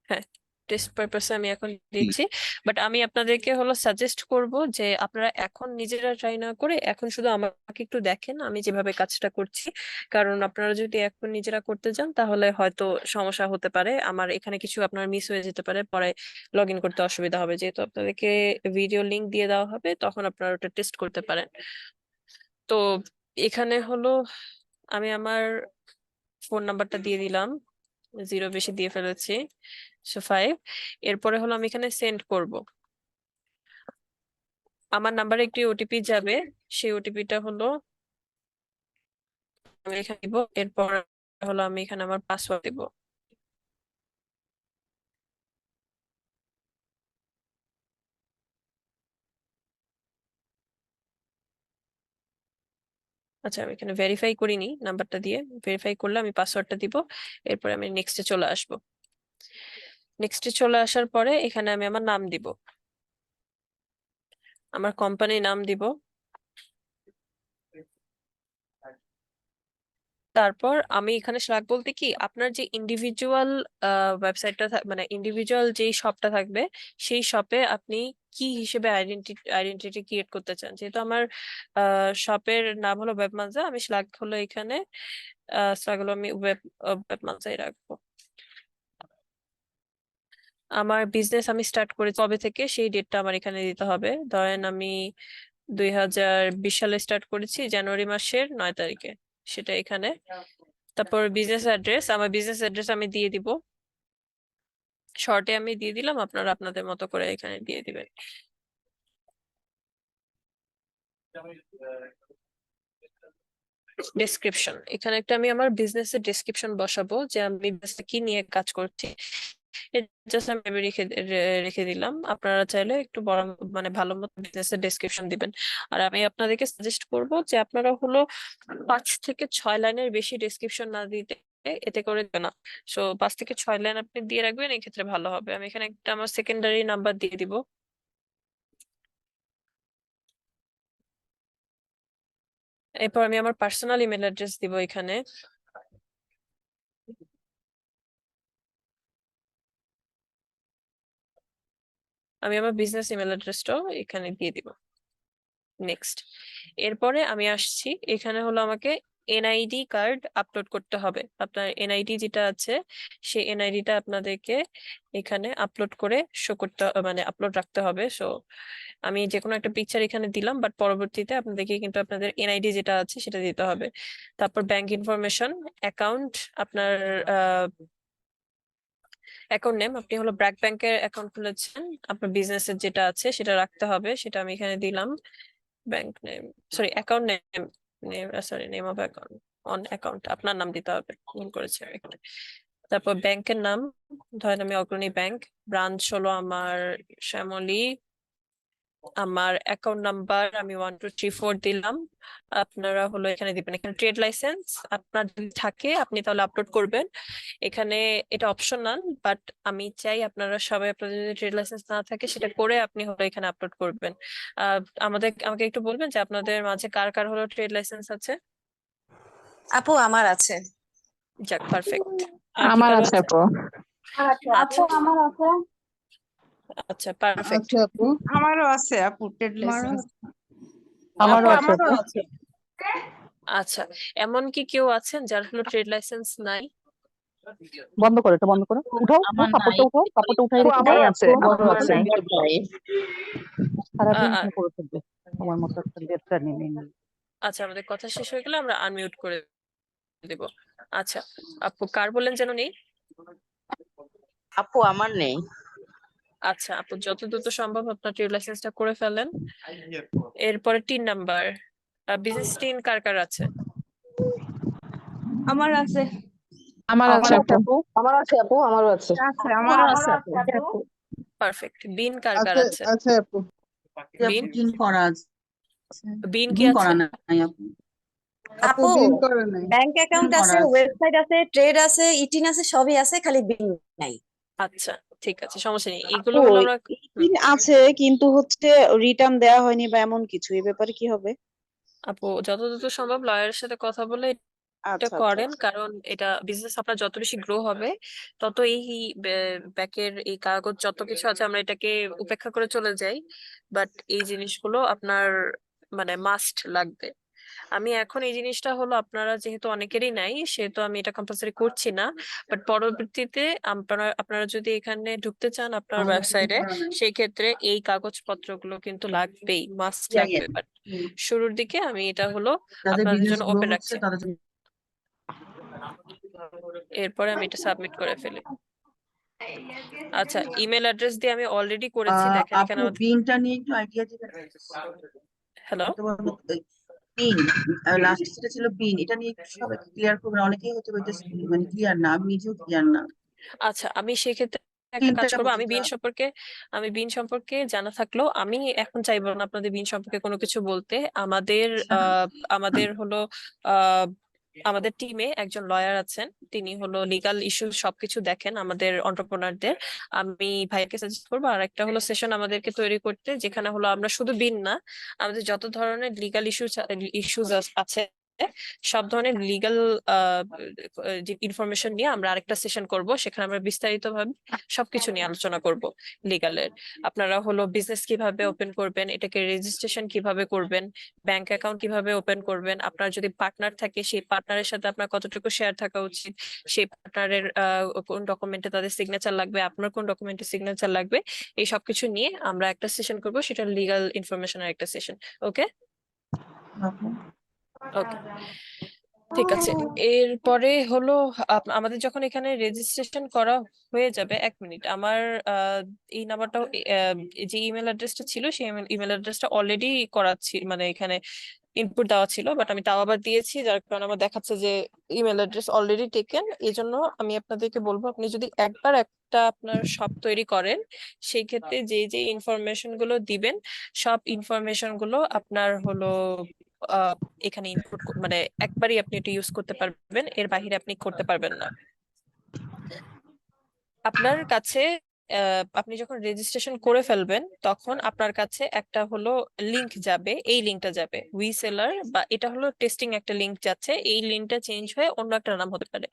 হ্যাঁ, টেস্ট পারপাসে আমি এখন দিচ্ছি, বাট আমি আপনাদেরকে হলো সাজেস্ট করব যে আপনারা এখন নিজেরা ট্রাই না করে এখন শুধু আমাকে একটু দেখেন আমি যেভাবে কাজটা করছি, কারণ আপনারা যদি এখন নিজেরা করতে যান তাহলে হয়তো সমস্যা হতে পারে, আমার এখানে কিছু আপনার মিস হয়ে যেতে পারে, পরে লগ ইন করতে অসুবিধা হবে। যেহেতু আপনাদেরকে ভিডিও লিংক দিয়ে দেওয়া হবে তখন আপনারা ওটা টেস্ট করতে পারেন। তো এখানে হলো আমি আমার ফোন নাম্বারটা দিয়ে দিলাম, 0 বেশি দিয়ে ফেলেছি, 5। এরপরে হলো আমি এখানে সেন্ড করব, আমার নাম্বারে একটি ওটিপি যাবে, সেই ওটিপিটা হলো আমি এখানে দিব। এরপর হলো আমি এখানে আমার পাসওয়ার্ড দিব। আচ্ছা আমি এখানে ভেরিফাই করিনি নাম্বারটা দিয়ে, ভেরিফাই করলে আমি পাসওয়ার্ডটা দিব। এরপরে আমি নেক্সটে চলে আসব। নেক্সটে চলে আসার পরে এখানে আমি আমার নাম দিব, আমার কোম্পানির নাম দিব। তারপর আমি এখানে রাখ বলতে কি আপনার যে ইন্ডিভিজুয়াল ওয়েবসাইটটা মানে ইন্ডিভিজুয়াল যেই শপটা থাকবে সেই শপে আপনি কি হিসেবে আইডেন্টিটি ক্রিয়েট করতে চান। যেহেতু আমার শপের নাম হলো ওয়েবমানজা, আমি স্ল্যাগ হলো এখানে স্ল্যাগ হলো আমি ওয়েবমানজাই রাখবো। আমার বিজনেস আমি স্টার্ট করি কবে থেকে সেই ডেটটা আমার এখানে দিতে হবে। ধরেন আমি 2020 সালে স্টার্ট করেছি জানুয়ারি মাসের 9 তারিখে, সেটা এখানে। তারপর বিজনেস অ্যাড্রেস, আমার বিজনেস অ্যাড্রেস আমি দিয়ে দিব, শর্টে আমি দিয়ে দিলাম, আপনারা আপনাদের মতো করে এখানে দিয়ে দিবেন। ডেসক্রিপশন, এখানে একটা আমি আমার বিজনেসের ডেসক্রিপশন বসাবো যে আমি কি নিয়ে কাজ করছি, জাস্ট আমি রেখে দিলাম। আপনারা চাইলে একটু বড় মানে ভালো মতো বিজনেসের ডেসক্রিপশন দিবেন। আর আমি আপনাদেরকে সাজেস্ট করব যে আপনারা হলো 5 থেকে 6 লাইনের বেশি ডেসক্রিপশন না দিতে, এতে করে না। সো 5 থেকে 6 লাইন আপনি দিয়ে রাখবেন, এই ক্ষেত্রে ভালো হবে। আমি এখানে একটা আমার সেকেন্ডারি নাম্বার দিয়ে দিব। এরপর আমি আমার পার্সোনাল ইমেল অ্যাড্রেস দিব এখানে। আমি আমার বিজনেস ইমেল অ্যাড্রেসটাও এখানে দিয়ে দিব। নেক্সট, এরপরে আমি আসছি এখানে হলো আমাকে এনআইডি কার্ড আপলোড করতে হবে। আপনার এনআইডি যেটা আছে সেই এনআইডিটা আপনাদেরকে এখানে আপলোড করে শো করতে মানে আপলোড রাখতে হবে। সো আমি যে কোনো একটা পিকচার এখানে দিলাম, বাট পরবর্তীতে আপনাদেরকে কিন্তু আপনাদের এনআইডি যেটা আছে সেটা দিতে হবে। তারপর ব্যাংক ইনফরমেশন, অ্যাকাউন্ট, আপনার অ্যাকাউন্ট নেম, আপনি হলো ব্র্যাক ব্যাংকের অ্যাকাউন্ট খুলেছেন, আপনার বিজনেসের যেটা আছে সেটা রাখতে হবে, সেটা আমি এখানে দিলাম। Bank name, sorry account name, sorry name of account, on account আপনার নাম দিতে হবে, ভুল করেছি আমি এখানে। তারপর ব্যাংকের নাম, ধরেন আমি অগ্রণী ব্যাংক, ব্রাঞ্চ হলো আমার শ্যামলী, আমার অ্যাকাউন্ট নাম্বার আমি 1234 দিলাম। আপনারা হলো এখানে দিবেন, এখানে ট্রেড লাইসেন্স আপনার যদি থাকে আপনি তাহলে আপলোড করবেন এখানে, এটা অপশনাল, বাট আমি চাই আপনারা সবাই, আপনাদের যদি ট্রেড লাইসেন্স না থাকে সেটা করে আপনি হলো এখানে আপলোড করবেন। আমাকে একটু বলবেন যে আপনাদের মাঝে কার কার হলো ট্রেড লাইসেন্স আছে? আপু আমার আছে। যাক, পারফেক্ট। আর কি আমার কারো আছে আছে? আপু। আচ্ছা আমার আছে। আচ্ছা, পারফেক্ট। আপু আমারও আছে আপু ট্রেড লাইসেন্স। আমারও আপু আছে আমারও আপু। আছে। আচ্ছা, এমন কি কেউ আছেন যার হলো ট্রেড লাইসেন্স নাই? বন্ধ করো, এটা বন্ধ করো, উঠাও আমার নাই। কাপড়টা উঠাই রেখে আমারও দাও। আছে, আমারও আছে। সারাদিন আ- আ- এখানে পড়ে থাকবে, তোমার মতো একটা লেটটা নেই। আচ্ছা, আমাদের কথা শেষ হয়ে গেলে আমরা আনমিউট করে দেব। আচ্ছা, আপু কার বলেন যেন নেই? আপু আমার নেই। আচ্ছা আপু, যত দ্রুত সম্ভব আপনার ট্রেড লাইসেন্সটা করে ফেলেন। এরপরে 3 নাম্বার, বিজনেস টিন কার কার আছে? আমার আছে। আমার আছে আপু। আমার আছে আপু, আমারও আছে। আমারও আছে আপু। পারফেক্ট। বিন কার কার আছে? আছে আপু। বিন বিন করা আছে বিন কি বিন আছে? করা নাই আপু আপু বিন করা নাই। ব্যাংক বিন অ্যাকাউন্ট করা আছে, আছে ওয়েবসাইট আছে, ট্রেড আছে, ইটিন আছে, সবই আছে, খালি বিল নাই। আচ্ছা ঠিক আছে, সমস্যা নেই, আপু এগুলো হলো আমরা ইটিন আছে কিন্তু হচ্ছে রিটার্ন দেওয়া হয়নি বা এমন কিছু, এই ব্যাপারে কি হবে? আপু যতদূর সম্ভব লয়ারের সাথে কথা বলে এটা আচ্ছা আচ্ছা করেন, আচ্ছা। কারণ এটা বিজনেস আপনার যত বেশি গ্রো হবে তত এই ব্যাকের এই কাগজ যত কিছু আছে আমরা এটাকে উপেক্ষা করে চলে যাই, বাট এই জিনিসগুলো আপনার মানে মাস্ট লাগবে। আমি এখন এই জিনিসটা হলো আপনারা যেহেতু অনেকেরই নাই সেহেতু আমি এটা কম্পালসারি করছি না, বাট পরবর্তীতে আপনারা আপনারা যদি এখানে ঢুকতে চান আপনার আমাদের বিন ওয়েবসাইটে, করা নাই সেই ক্ষেত্রে এই কাগজপত্রগুলো কিন্তু লাগবেই, মাস্ট ইয়া লাগবে। বাট শুরুর দিকে আমি এটা হলো যাদের আপনাদের বিজনেস জন্য গ্রো ওপেন হচ্ছে রাখছি, তাদের জন্য এরপরে আমি এটা সাবমিট করে ফেলি। আচ্ছা, ইমেল অ্যাড্রেস দিয়ে আমি অলরেডি করেছি, দেখেন এখানে আপু বিনটা নিয়ে একটু আইডিয়া দিবেন হ্যালো। বিন লাস্ট যেটা ছিল বিন, এটা নিয়ে একটু সবাইকে ক্লিয়ার করবেন, অনেকেই হয়তো এটা মানে ক্লিয়ার না, আমি নিজেও ক্লিয়ার না। আচ্ছা, আমি সেক্ষেত্রে একটা কাজ তিনটা করবো, বোঝাটা আমি বিন সম্পর্কে জানা থাকলেও আমি এখন চাইবো না আপনাদের বিন সম্পর্কে কোনো কিছু বলতে। আমাদের আমাদের হলো আহ আমাদের টিমে একজন লয়ার আছেন, তিনি হলো লিগাল ইস্যু সবকিছু দেখেন আমাদের অন্টারপ্রেনারদের। আমি ভাইয়াকে সাজেস্ট করবো আর একটা হলো সেশন আমাদেরকে তৈরি করতে, যেখানে হলো আমরা শুধু বিন না, আমাদের যত ধরনের লিগাল ইস্যুজ আছে সব ধরনের লিগাল যে ইনফরমেশন নিয়ে আমরা আরেকটা সেশন করব, সেখানে আমরা বিস্তারিতভাবে সবকিছু নিয়ে আলোচনা করব লিগালের। আপনারা হলো বিজনেস কিভাবে ওপেন করবেন, এটাকে রেজিস্ট্রেশন কিভাবে করবেন, ব্যাংক অ্যাকাউন্ট কিভাবে ওপেন করবেন, আপনার যদি পার্টনার থাকে সেই পার্টনারের সাথে আপনার কতটুকু শেয়ার থাকা উচিত, সেই পার্টনারের কোন ডকুমেন্টে তাদের সিগনেচার লাগবে, আপনার কোন ডকুমেন্টে সিগনেচার লাগবে, এই সবকিছু নিয়ে আমরা একটা সেশন করব, সেটা লিগাল ইনফরমেশনের একটা সেশন। ওকে ওকে ঠিক আছে। এরপরে হলো আমাদের যখন এখানে রেজিস্ট্রেশন করা হয়ে যাবে, 1 মিনিট, আমার এই নাম্বারটাও যে ইমেল অ্যাড্রেসটা ছিল সেই ইমেল অ্যাড্রেসটা অলরেডি করাচ্ছি, মানে এখানে ইনপুট দেওয়া ছিল, বাট আমি তাও আবার দিয়েছি, যার কারণে আমার দেখাচ্ছে যে ইমেল অ্যাড্রেস অলরেডি টেকেন। এই জন্য আমি আপনাদেরকে বলবো, আপনি যদি একবার একটা আপনার শপ তৈরি করেন, সেই ক্ষেত্রে যে যে ইনফরমেশন গুলো দিবেন সব ইনফরমেশন গুলো আপনার হলো আহ এখানে ইনপুট মানে একবারই আপনি এটা ইউজ করতে পারবেন, এর বাইরে আপনি করতে পারবেন না। আপনার কাছে আপনি যখন রেজিস্ট্রেশন করে ফেলবেন তখন আপনার কাছে একটা হলো লিংক যাবে, এই লিংকটা যাবে উই সেলার, বা এটা হলো টেস্টিং একটা লিংক যাচ্ছে, এই লিংকটা চেঞ্জ হয়ে অন্য একটা নাম হতে পারে।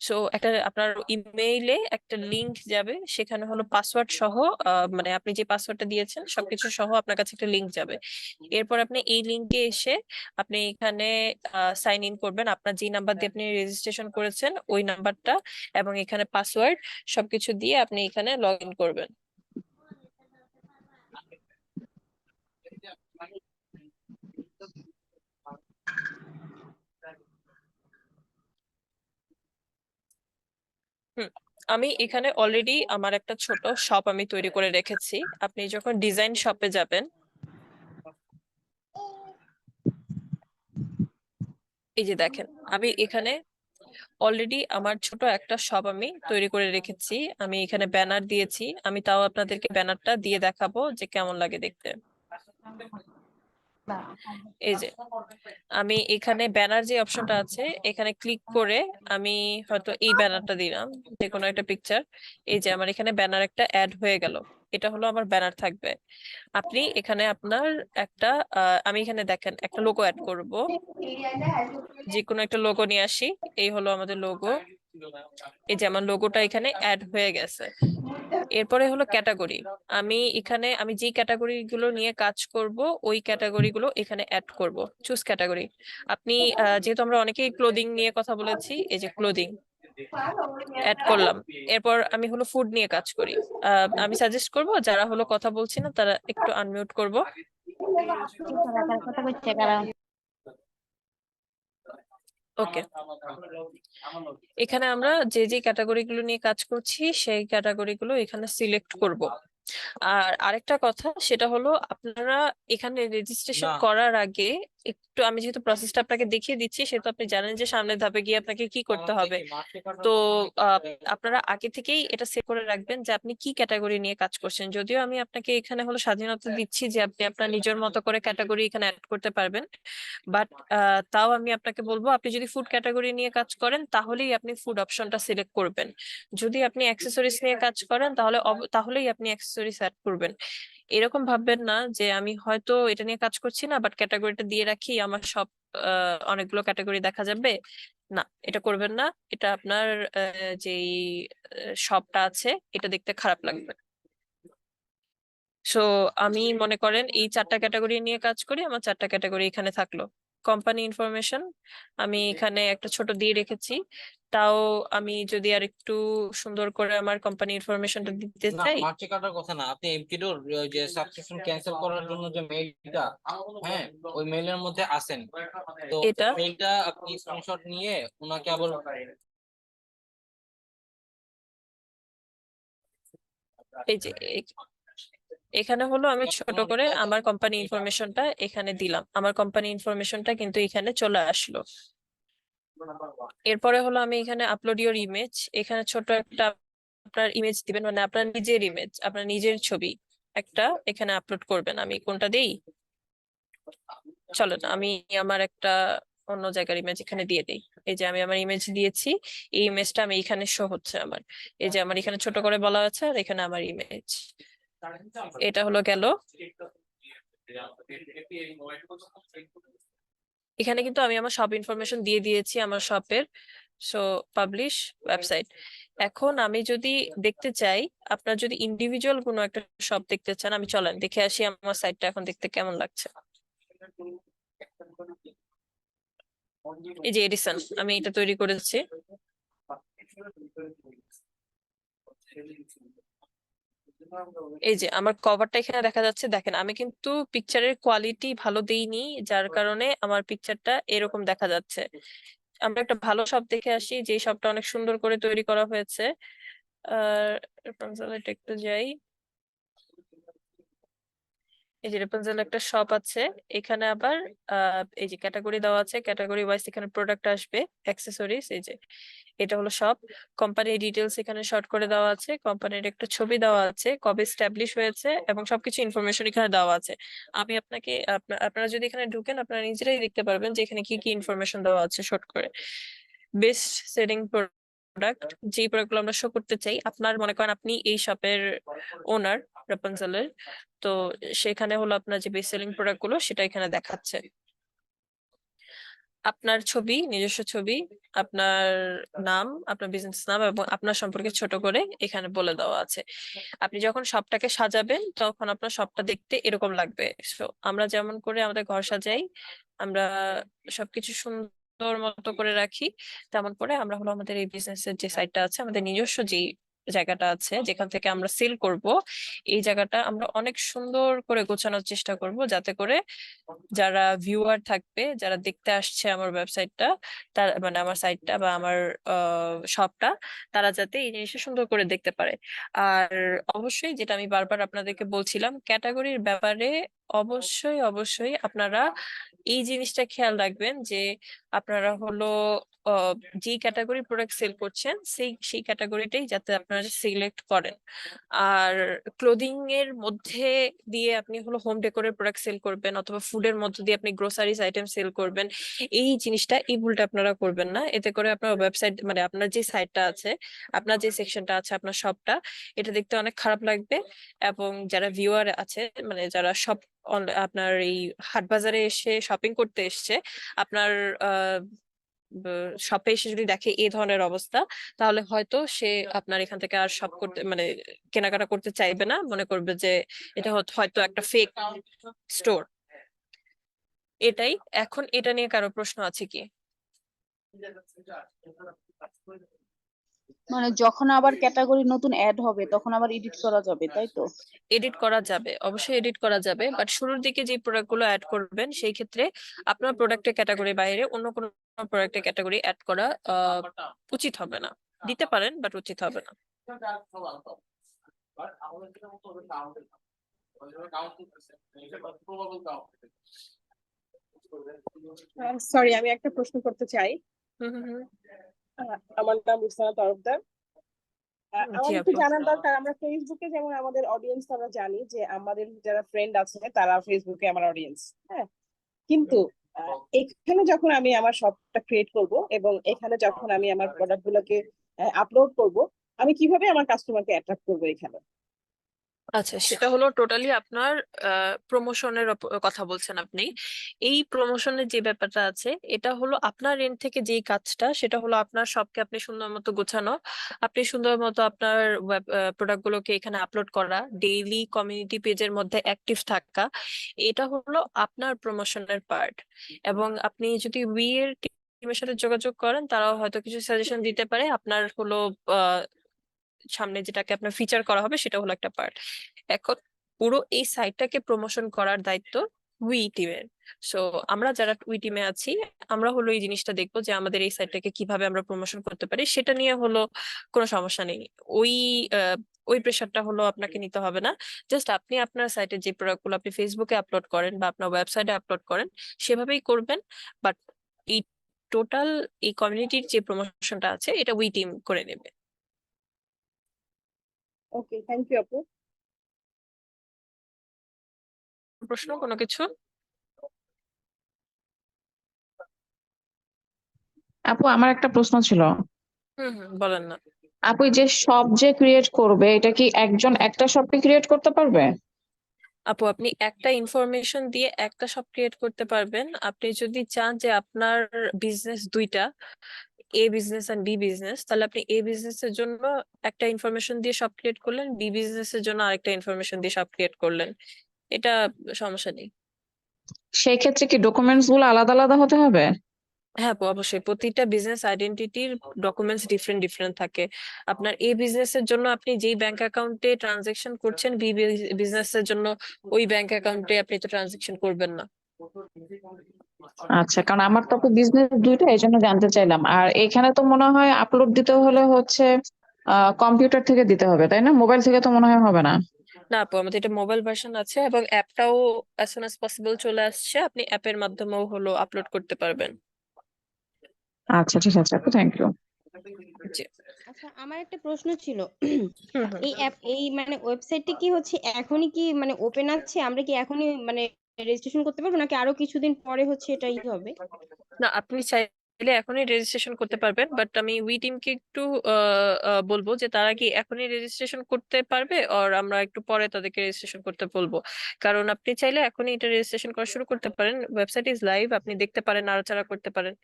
সো একটা আপনার ইমেইলে একটা লিংক যাবে, সেখানে হলো পাসওয়ার্ড সহ মানে আপনি যে পাসওয়ার্ডটা দিয়েছেন সবকিছু সহ আপনার কাছে একটা লিংক যাবে। এরপর আপনি এই লিংকে এসে আপনি এখানে সাইন ইন করবেন, আপনার যে নাম্বার দিয়ে আপনি রেজিস্ট্রেশন করেছেন ওই নাম্বারটা, এবং এখানে পাসওয়ার্ড সবকিছু দিয়ে আপনি এখানে লগ ইন করবেন। আমি এখানে অলরেডি আমার একটা ছোট শপ আমি তৈরি করে রেখেছি। আপনি যখন ডিজাইন শপে যাবেন, এই যে দেখেন আমি এখানে অলরেডি আমার ছোট একটা শপ আমি তৈরি করে রেখেছি, আমি এখানে ব্যানার দিয়েছি, আমি তাও আপনাদেরকে ব্যানারটা দিয়ে দেখাবো যে কেমন লাগে দেখতে। এই যে আমি এখানে ব্যানার যে অপশনটা আছে এখানে ক্লিক করে আমি হয়তো এই ব্যানারটা দিলাম, যে কোনো একটা পিকচার, এই যে আমার এখানে ব্যানার একটা অ্যাড হয়ে গেল, এটা হলো আমার ব্যানার থাকবে। আপনি এখানে আপনার একটা আমি এখানে দেখেন একটা লোগো অ্যাড করব, যে কোনো একটা লোগো নিয়ে আসি, এই হলো আমাদের লোগো, এই যে আমার লোগোটা এখানে অ্যাড হয়ে গেছে। এরপরে হলো ক্যাটাগরি, আমি যে ক্যাটাগরি গুলো নিয়ে কাজ করব ওই ক্যাটাগরি গুলো এখানে অ্যাড করব, চুজ ক্যাটাগরি। আপনি যেহেতু আমরা অনেকেই ক্লোদিং নিয়ে কথা বলেছি, এই যে ক্লোদিং অ্যাড করলাম। এরপর আমি হলো ফুড নিয়ে কাজ করি, আমি সাজেস্ট করব যারা হলো কথা বলছি না তারা একটু আনমিউট করব। ওকে, এখানে আমরা যে যে ক্যাটাগরি গুলো নিয়ে কাজ করছি সেই ক্যাটাগরি গুলো এখানে সিলেক্ট করব। আর আরেকটা কথা সেটা হলো আপনারা এখানে রেজিস্ট্রেশন করার আগে একটু আমি যেহেতু প্রসেসটা আপনাকে দেখিয়ে দিচ্ছি, সেহেতু আপনি জানেন যে সামনের ধাপে গিয়ে আপনাকে কি করতে হবে। তো আপনারা আগে থেকেই এটা সেট করে রাখবেন যে আপনি কি ক্যাটাগরি নিয়ে কাজ করছেন। যদিও আমি আপনাকে এখানে হলো স্বাধীনতা দিচ্ছি যে আপনি আপনার নিজের মতো করে ক্যাটাগরি এখানে অ্যাড করতে পারবেন, বাট তাও আমি আপনাকে বলবো আপনি যদি ফুড ক্যাটাগরি নিয়ে কাজ করেন তাহলেই আপনি ফুড অপশনটা সিলেক্ট করবেন। যদি আপনি অ্যাক্সেসরিজ নিয়ে কাজ করেন তাহলেই আপনি অ্যাক্সেসরিজ অ্যাড করবেন। এরকম ভাববেন না যে আমি হয়তো এটা নিয়ে কাজ করছি না বাট ক্যাটাগরিটা দিয়ে রাখি, আমার সব অনেকগুলো ক্যাটাগরি দেখা যাবে। না, এটা করবেন না। এটা আপনার যেই শপটা আছে এটা দেখতে খারাপ লাগবে। সো আমি মনে করেন এই 4টা ক্যাটাগরি নিয়ে কাজ করি, আমার 4টা ক্যাটাগরি এখানে থাকলো। কোম্পানি ইনফরমেশন আমি এখানে একটা ছোট দিয়ে রেখেছি, তাও আমি যদি আর একটু সুন্দর করে আমার কোম্পানি ইনফরমেশনটা দিতে না, চাই। মার্চে কাটার কথা না, আপনি এমকিডোর যে সাবস্ক্রিপশন ক্যান্সেল করার জন্য যে মেইলটা, হ্যাঁ ওই মেইলের মধ্যে আসেন, তো এটা মেইলটা আপনি স্ক্রিনশট নিয়ে ওনাকে আবার এই যে এখানে হলো আমি ছোট করে আমার কোম্পানি ইনফরমেশনটা এখানে দিলাম, আমার কোম্পানি ইনফরমেশনটা কিন্তু এখানে চলে আসলো। এরপরে হলো আমি এখানে আপলোড ইওর ইমেজ, এখানে ছোট একটা আপনার ইমেজ দিবেন, মানে আপনার নিজের ইমেজ, আপনার নিজের ছবি একটা এখানে আপলোড করবেন। আমি কোনটা দেই, চলেন আমি আমার একটা অন্য জায়গার ইমেজ এখানে দিয়ে দিই। এই যে আমি আমার ইমেজ দিয়েছি, এই ইমেজটা আমি এখানে শো হচ্ছে আমার। এই যে আমার এখানে ছোট করে বলা আছে আর এখানে আমার ইমেজ। এটা হলো গেল। এখানে কিন্তু আমি আমার সব ইনফরমেশন দিয়ে দিয়েছি আমার শপের। So publish website. এখন আমি যদি দেখতে চাই, আপনার যদি ইন্ডিভিজুয়াল কোনো একটা শপ দেখতে চান, আমি চলেন দেখে আসি আমার সাইটটা এখন দেখতে কেমন লাগছে। এই যে এডিসন, আমি এটা তৈরি করেছি। এই যে আমার কভারটা এখানে দেখা যাচ্ছে, দেখেন আমি কিন্তু পিকচারের কোয়ালিটি ভালো দেইনি, যার কারণে আমার পিকচারটা এরকম দেখা যাচ্ছে। আমরা একটা ভালো শপ দেখে আসি, যে শপটা অনেক সুন্দর করে তৈরি করা হয়েছে। আর একটু যাই। এই যে রেপেনজেল একটা শপ আছে, এখানে আবার এই যে ক্যাটাগরি দেওয়া আছে, ক্যাটাগরি ওয়াইজ এখানে প্রোডাক্ট আসবে, অ্যাক্সেসরিজ। এই যে এটা হলো শপ। কোম্পানির ডিটেলস এখানে শর্ট করে দেওয়া আছে, কোম্পানির একটা ছবি দেওয়া আছে, কবে স্টাবলিশ হয়েছে এবং সবকিছু ইনফরমেশন এখানে দেওয়া আছে। আমি আপনাকে আপনারা যদি এখানে ঢুকেন আপনারা নিজেরাই দেখতে পারবেন যে এখানে কি কি ইনফরমেশন দেওয়া আছে শর্ট করে। বেস্ট সেলিং প্রোডাক্ট, যে প্রোডাক্ট গুলো আমরা শো করতে চাই। আপনার মনে করেন আপনি এই শপের ওনার, রেপেনজেলের, তো সেখানে হলো আপনার যে বেস্ট সেলিং প্রোডাক্ট গুলো সেটা এখানে দেখাচ্ছে। আপনার ছবি, নিজস্ব ছবি, আপনার নাম, আপনার বিজনেস নাম এবং আপনার সম্পর্কে ছোট করে এখানে বলে দেওয়া আছে। আপনি যখন শপটাকে সাজাবেন তখন আপনার শপটা দেখতে এরকম লাগবে। সো আমরা যেমন করে আমাদের ঘর সাজাই, আমরা সবকিছু সুন্দর মতো করে রাখি, তেমন করে আমরা হলো আমাদের এই বিজনেসের যে সাইটটা আছে, আমাদের নিজস্ব যে জায়গাটা আছে যেখান থেকে আমরা সেল করব, এই জায়গাটা আমরা অনেক সুন্দর করে গোছানোর চেষ্টা করব, যাতে করে যারা ভিউয়ার থাকবে, যারা দেখতে আসছে আমার ওয়েবসাইটটা, তার মানে আমার সাইটটা বা আমার শপটা, তারা যাতে এই জিনিসটা সুন্দর করে দেখতে পারে। আর অবশ্যই যেটা আমি বারবার আপনাদেরকে বলছিলাম, ক্যাটাগরির ব্যাপারে অবশ্যই অবশ্যই আপনারা এই জিনিসটা খেয়াল রাখবেন যে আপনারা হলো যে ক্যাটাগরি প্রোডাক্ট সেল করছেন সেই ক্যাটাগরিটাই যাতে আপনারা সিলেক্ট করেন। আর ক্লোদিং এর মধ্যে দিয়ে আপনি হলো হোম ডেকোরের প্রোডাক্ট সেল করবেন অথবা ফুডের মধ্যে দিয়ে আপনি গ্রোসারিজ আইটেম সেল করবেন, এই জিনিসটা, এই ভুলটা আপনারা করবেন না। এতে করে আপনার ওয়েবসাইট মানে আপনার যে সাইটটা আছে, আপনার যে সেকশনটা আছে, আপনার শপটা, এটা দেখতে অনেক খারাপ লাগবে। এবং যারা ভিউয়ার আছে, মানে যারা সব আপনার এই হাট বাজারে এসে শপিং করতে এসছে, আপনার শপে এসে যদি দেখে এই ধরনের অবস্থা, তাহলে হয়তো সে আপনার এখান থেকে আর শপ করতে মানে কেনাকাটা করতে চাইবে না, মনে করবে যে এটা হয়তো একটা ফেক স্টোর। এটাই। এখন এটা নিয়ে কারো প্রশ্ন আছে কি? মানে যখন আবার ক্যাটাগরি নতুন অ্যাড হবে তখন আবার এডিট করা যাবে, তাই তো? এডিট করা যাবে, অবশ্যই এডিট করা যাবে, বাট শুরুর দিকে যে প্রোডাক্ট গুলো অ্যাড করবেন সেই ক্ষেত্রে আপনার প্রোডাক্টের ক্যাটাগরি বাইরে অন্য কোনো প্রোডাক্টের ক্যাটাগরি অ্যাড করা উচিত হবে না। দিতে পারেন বাট উচিত হবে না। সরি, আমি একটা প্রশ্ন করতে চাই। হুম হুম হুম। আমার নাম রুকসানা তরফদার। জি আমার একটু আপু। জানা দরকার, আমরা ফেসবুকে যেমন আমাদের অডিয়েন্স আমরা জানি যে আমাদের যারা ফ্রেন্ড আছে তারা ফেসবুকে আমার অডিয়েন্স, হ্যাঁ, কিন্তু এখানে যখন আমি আমার শপটা ক্রিয়েট করব এবং এখানে যখন আমি আমার প্রোডাক্ট গুলোকে আপলোড করব, আমি কিভাবে আমার কাস্টমারকে অ্যাট্রাক্ট করবো এখানে? আচ্ছা, সেটা হলো টোটালি আপনার প্রমোশনের কথা বলছেন আপনি। এই প্রমোশনের যে ব্যাপারটা আছে, এটা হলো আপনার এন্ড থেকে যেই কাজটা, সেটা হলো আপনার সবকে আপনি সুন্দর মতো গোছানো, আপনি সুন্দর মতো আপনার ওয়েব প্রোডাক্ট গুলোকে এখানে আপলোড করা, ডেইলি কমিউনিটি পেজের মধ্যে অ্যাক্টিভ থাকা, এটা হলো আপনার প্রমোশনের পার্ট। এবং আপনি যদি উই এর টিমের সাথে যোগাযোগ করেন, তারাও হয়তো কিছু সাজেশন দিতে পারে। আপনার হলো সামনে যেটাকে আপনার ফিচার করা হবে, সেটা হলো একটা পার্ট। এখন পুরো এই সাইটটাকে প্রমোশন করার দায়িত্ব উই টিমের। সো আমরা যারা উই টিমে আছি, আমরা হলো এই জিনিসটা দেখবো যে আমাদের এই সাইটটাকে কিভাবে আমরা প্রমোশন করতে পারি। সেটা নিয়ে হলো কোনো সমস্যা নেই। ওই আহ, ওই প্রেশারটা হলো আপনাকে নিতে হবে না। জাস্ট আপনি আপনার সাইটে যে প্রোডাক্ট গুলো আপনি ফেসবুকে আপলোড করেন বা আপনার ওয়েবসাইটে আপলোড করেন, সেভাবেই করবেন। বাট এই টোটাল এই কমিউনিটির যে প্রমোশনটা আছে, এটা উই টিম করে নেবে। ওকে, থ্যাংক ইউ আপু। প্রশ্ন কোনো কিছু? আপু আমার একটা প্রশ্ন ছিল। হুম হুম, বলেন না। আপু এই যে শপ যে ক্রিয়েট করবে, এটা কি একজন একটা শপে ক্রিয়েট করতে পারবে? আপু, আপনি একটা ইনফরমেশন দিয়ে একটা শপ ক্রিয়েট করতে পারবেন। আপনি যদি চান যে আপনার বিজনেস দুইটা, এ বিজনেস আর বি বিজনেস, তাহলে আপনি এ বিজনেস এর জন্য একটা ইনফরমেশন দিয়ে শপ ক্রিয়েট করলেন, বি বিজনেস এর জন্য আরেকটা ইনফরমেশন দিয়ে শপ ক্রিয়েট করলেন। এটা সমস্যা নেই। সেই ক্ষেত্রে কি ডকুমেন্টস গুলো আলাদা আলাদা হতে হবে? হ্যাঁ আপু, অবশ্যই প্রতিটা বিজনেস আইডেন্টিটির ডকুমেন্টস ডিফারেন্ট ডিফারেন্ট থাকে। আপনার এই বিজনেস এর জন্য আপনি যেই ব্যাংক অ্যাকাউন্টে ট্রানজেকশন করছেন, বি বিজনেস এর জন্য ওই ব্যাংক অ্যাকাউন্টে আপনি তো ট্রানজেকশন করবেন না। আচ্ছা, কারণ আমার তো বিজনেস দুইটা, এই জন্য জানতে চাইলাম। আর এখানে তো মনে হয় আপলোড দিতে হলে হচ্ছে কম্পিউটার থেকে দিতে হবে, তাই না? মোবাইল থেকে তো মনে হয় হবে না। না আপু, আমাদের এটা মোবাইল ভার্সন আছে এবং অ্যাপটাও অ্যাজ সুন অ্যাজ পসিবল চলে আসছে। আপনি অ্যাপের মাধ্যমেও হলো আপলোড করতে পারবেন। আচ্ছা ঠিক আছে আপু, থ্যাংক ইউ। জি। আচ্ছা, আমার একটা প্রশ্ন ছিল। হুম হুম। এই অ্যাপ, এই মানে ওয়েবসাইটটি কি হচ্ছে এখনই কি মানে ওপেন আছে? আমরা কি এখনই মানে রেজিস্ট্রেশন করতে পারবো, নাকি আরো কিছুদিন পরে হচ্ছে এটাই হবে? না, আপনি চাইলে এখনই রেজিস্ট্রেশন করতে পারবেন, বাট আমি উই টিমকে একটু বলবো যে তারা কি এখনই রেজিস্ট্রেশন করতে পারবে, আর আমরা একটু পরে তাদেরকে রেজিস্ট্রেশন করতে বলবো। কারণ আপনি চাইলে এখনই এটা রেজিস্ট্রেশন করা শুরু করতে পারেন। ওয়েবসাইট ইজ লাইভ, আপনি দেখতে পারেন, নাড়াচাড়া করতে পারেন।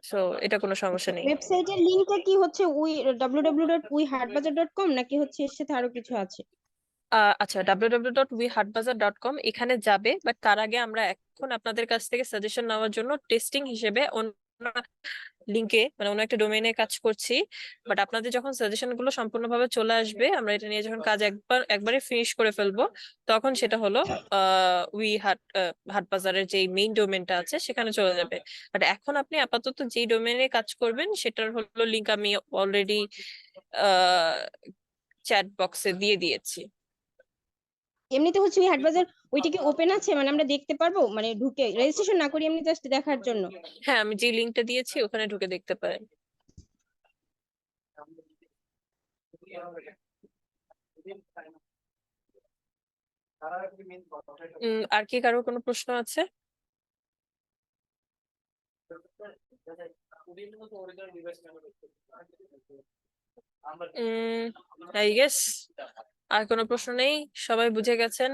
সো এটা কোনো সমস্যা নেই। ওয়েবসাইটের লিংকটা কি হচ্ছে www.uihatbazaar.com, নাকি হচ্ছে এর সাথে আরো কিছু আছে? আচ্ছা, www.wehatbazaar.com এখানে যাবে, বাট তার আগে আমরা এখন আপনাদের কাছ থেকে সাজেশন নেওয়ার জন্য টেস্টিং হিসেবে অন্য লিংকে, মানে অন্য একটা ডোমেইনে কাজ করছি। বাট আপনাদের যখন সাজেশন গুলো সম্পূর্ণভাবে চলে আসবে, আমরা এটা নিয়ে যখন কাজ একবারে ফিনিশ করে ফেলবো, তখন সেটা হলো হাটবাজারের যে মেইন ডোমেইনটা আছে সেখানে চলে যাবে। বাট এখন আপনি আপাতত যেই ডোমেইনে কাজ করবেন, সেটার হলো লিংক আমি অলরেডি চ্যাট বক্সে দিয়ে দিয়েছি। এমনিতে হচ্ছে ওই হাটবাজার ওইটা কি ওপেন আছে, মানে আমরা দেখতে পারবো, মানে ঢুকে রেজিস্ট্রেশন না করি এমনি জাস্ট দেখার জন্য? হ্যাঁ, আমি যে লিংকটা দিয়েছি ওখানে ঢুকে দেখতে পারেন। আর কি কারো কোনো প্রশ্ন আছে? আই গেস আর কোনো প্রশ্ন নেই, সবাই বুঝে গেছেন।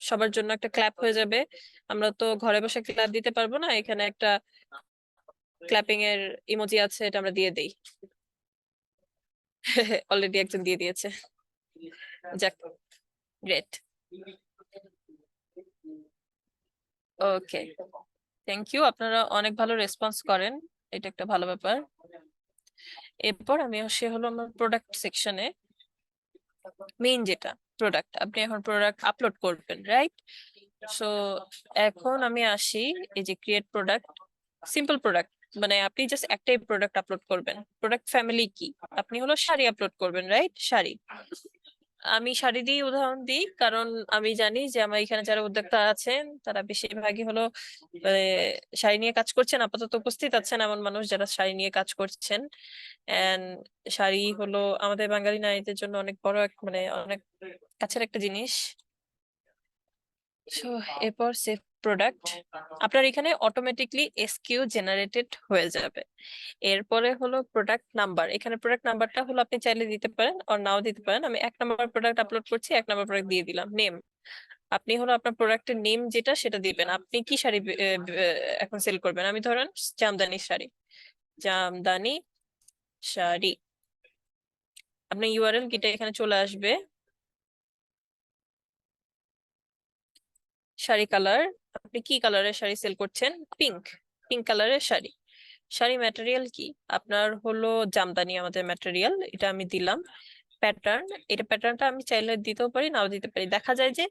সবার জন্য একটা ক্ল্যাপ হয়ে যাবে। আমরা তো ঘরে বসে ক্ল্যাপ দিতে পারবো না, এখানে একটা ক্ল্যাপিং এর ইমোজি আছে, এটা আমরা দিয়ে দেই। অলরেডি একজন দিয়ে দিয়েছে। যাক, গ্রেট। Okay, thank you. আপনারা অনেক ভালো রেসপন্স করেন, এটা একটা ভালো ব্যাপার। এরপর আমি আসি হলো আমার প্রোডাক্ট সেকশনে। মেইন যেটা প্রোডাক্ট, আপনি এখন প্রোডাক্ট আপলোড করবেন, রাইট? সো এখন আমি আসি এই যে ক্রিয়েট প্রোডাক্ট, সিম্পল প্রোডাক্ট, মানে আপনি জাস্ট একটাই প্রোডাক্ট আপলোড করবেন। প্রোডাক্ট ফ্যামিলি কি? আপনি হলো শাড়ি আপলোড করবেন, রাইট? শাড়ি। আমি শাড়ি দিয়ে উদাহরণ দিই, কারণ আমি জানি যে আমার এখানে যারা উদ্যোক্তা আছেন তারা বেশিরভাগই হলো শাড়ি নিয়ে কাজ করছেন, আপাতত উপস্থিত আছেন এমন মানুষ যারা শাড়ি নিয়ে কাজ করছেন। এন্ড শাড়ি হলো আমাদের বাঙালি নারীদের জন্য অনেক বড় মানে অনেক কাছের একটা জিনিস। সো এরপর সেভ প্রোডাক্ট, আপনার এখানে অটোমেটিকলি এসকিউ জেনারেটেড হয়ে যাবে। এরপরে হলো প্রোডাক্ট নাম্বার, এখানে প্রোডাক্ট নাম্বারটা হলো আপনি চাইলে দিতে পারেন আর নাও দিতে পারেন। আমি 1 নম্বর প্রোডাক্ট আপলোড করছি, 1 নম্বর প্রোডাক্ট দিয়ে দিলাম। নেম, আপনি হলো আপনার প্রোডাক্টের নেম যেটা সেটা দিবেন। আপনি কি শাড়ি এখন সেল করবেন? আমি ধরেন জামদানি শাড়ি, জামদানি শাড়ি। আপনার ইউআরএল কিটা এখানে চলে আসবে। শাড়ি কালার, আপনি কি কালারের শাড়ি সেল করছেন? পিঙ্ক, পিঙ্ক কালারের শাড়ি। শাড়ি ম্যাটেরিয়াল কি? আপনার হলো জামদানি আমাদের ম্যাটেরিয়াল, এটা আমি দিলাম। প্যাটার্ন, এটা প্যাটার্নটা আমি চাইলে দিতেও পারি নাও দিতে পারি। দেখা যায় যে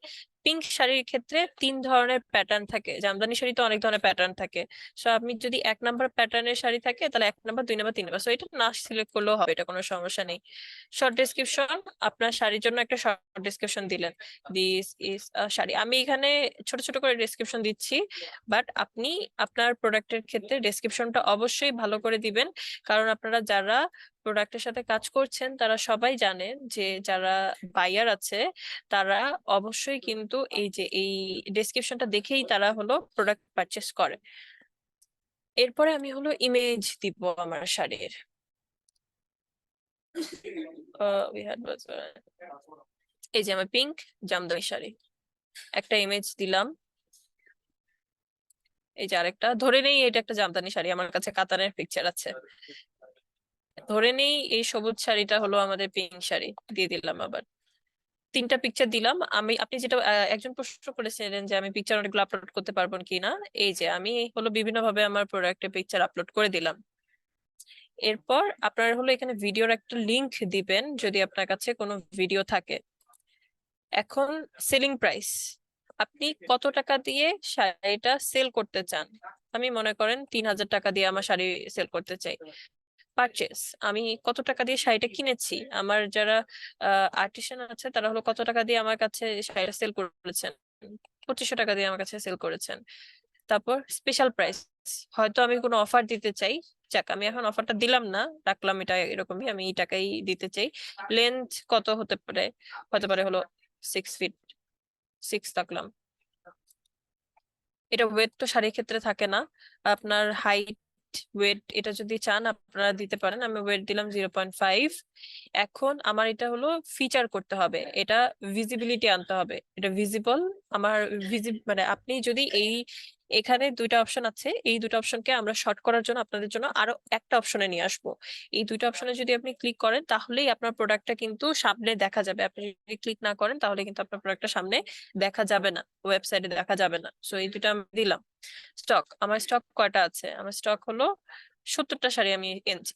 পিঙ্ক শাড়ির ক্ষেত্রে 3 ধরনের প্যাটার্ন থাকে, জামদানি শাড়িতে অনেক ধরনের প্যাটার্ন থাকে। সো আপনি যদি 1 নম্বর প্যাটার্নের শাড়ি থাকে তাহলে 1 নম্বর, 2 নম্বর, 3 নম্বর, সো এটা না সিলেক্ট করলেও হবে, এটা কোনো সমস্যা নেই। শর্ট ডেসক্রিপশন, আপনার শাড়ির জন্য একটা শর্ট ডেসক্রিপশন দিলেন, দিস ইজ শাড়ি। আমি এখানে ছোট ছোট করে ডেসক্রিপশন দিচ্ছি, বাট আপনি আপনার প্রোডাক্টের ক্ষেত্রে ডেসক্রিপশনটা অবশ্যই ভালো করে দিবেন। কারণ আপনারা যারা প্রোডাক্টের সাথে কাজ করছেন তারা সবাই জানেন যে যারা বায়ার আছে তারা অবশ্যই কিন্তু এই যে এই ডেসক্রিপশনটা দেখেই তারা হলো প্রোডাক্ট পারচেস করে। এরপরে আমি হলো ইমেজ দিব আমার শাড়ির। এই যে আমার পিঙ্ক জামদানি শাড়ি, একটা ইমেজ দিলাম। এই যে আরেকটা, ধরে নেই এটা একটা জামদানি শাড়ি, আমার কাছে কাতানের পিকচার আছে। ধরে নেই এই সবুজ শাড়িটা হলো আমাদের পিঙ্ক শাড়ি, দিয়ে দিলাম আবার। 3টা পিকচার দিলাম। আপনি যেটা একজন প্রশ্ন করেছিলেন যে আমি পিকচার অনেকগুলো আপলোড করতে পারবো কিনা, এই যে আমি হলো বিভিন্ন ভাবে আমার প্রোডাক্টের পিকচার আপলোড করে দিলাম। এরপর আপনার হলো এখানে ভিডিওর একটা লিংক দিবেন যদি আপনার কাছে কোনো ভিডিও থাকে। এখন সেলিং প্রাইস, আপনি কত টাকা দিয়ে শাড়িটা সেল করতে চান? আমি মনে করেন 3,000 টাকা দিয়ে আমার শাড়ি সেল করতে চাই। পারচেস, আমি কত টাকা দিয়ে শাড়িটা কিনেছি, আমার যারা আর্টিসান আছে তারা হলো কত টাকা দিয়ে আমার কাছে শাড়িটা সেল করেছেন, 2500 টাকা দিয়ে আমার কাছে সেল করেছেন। তারপর স্পেশাল প্রাইস, হয়তো আমি কোনো অফার দিতে চাই, যাক আমি এখন অফারটা দিলাম না, রাখলাম এটা এরকমই, আমি এই টাকাই দিতে চাই। লেন্থ কত হতে পারে? হতে পারে হলো 6 ফিট, 6 রাখলাম। এটা ওয়েট তো শাড়ির ক্ষেত্রে থাকে না, আপনার হাইট ওয়েট এটা যদি চান আপনারা দিতে পারেন। আমি ওয়েট দিলাম 0.5। এখন আমার এটা হলো ফিচার করতে হবে, এটা ভিজিবিলিটি আনতে হবে, এটা ভিজিবল। আমার মানে আপনি যদি এখানে 2টা অপশন আছে, এই 2টা অপশনকে আমরা শর্ট করার জন্য আপনাদের জন্য আরো একটা অপশনে নিয়ে আসবো। এই 2টা অপশনে যদি আপনি ক্লিক করেন তাহলেই আপনার প্রোডাক্টটা কিন্তু সামনে দেখা যাবে। আপনি যদি ক্লিক না করেন তাহলে কিন্তু আপনার প্রোডাক্টটা সামনে দেখা যাবে না, ওয়েবসাইটে দেখা যাবে না। সো এই 2টা আমি দিলাম। স্টক, আমার স্টক কয়টা আছে? আমার স্টক হলো 70টা শাড়ি আমি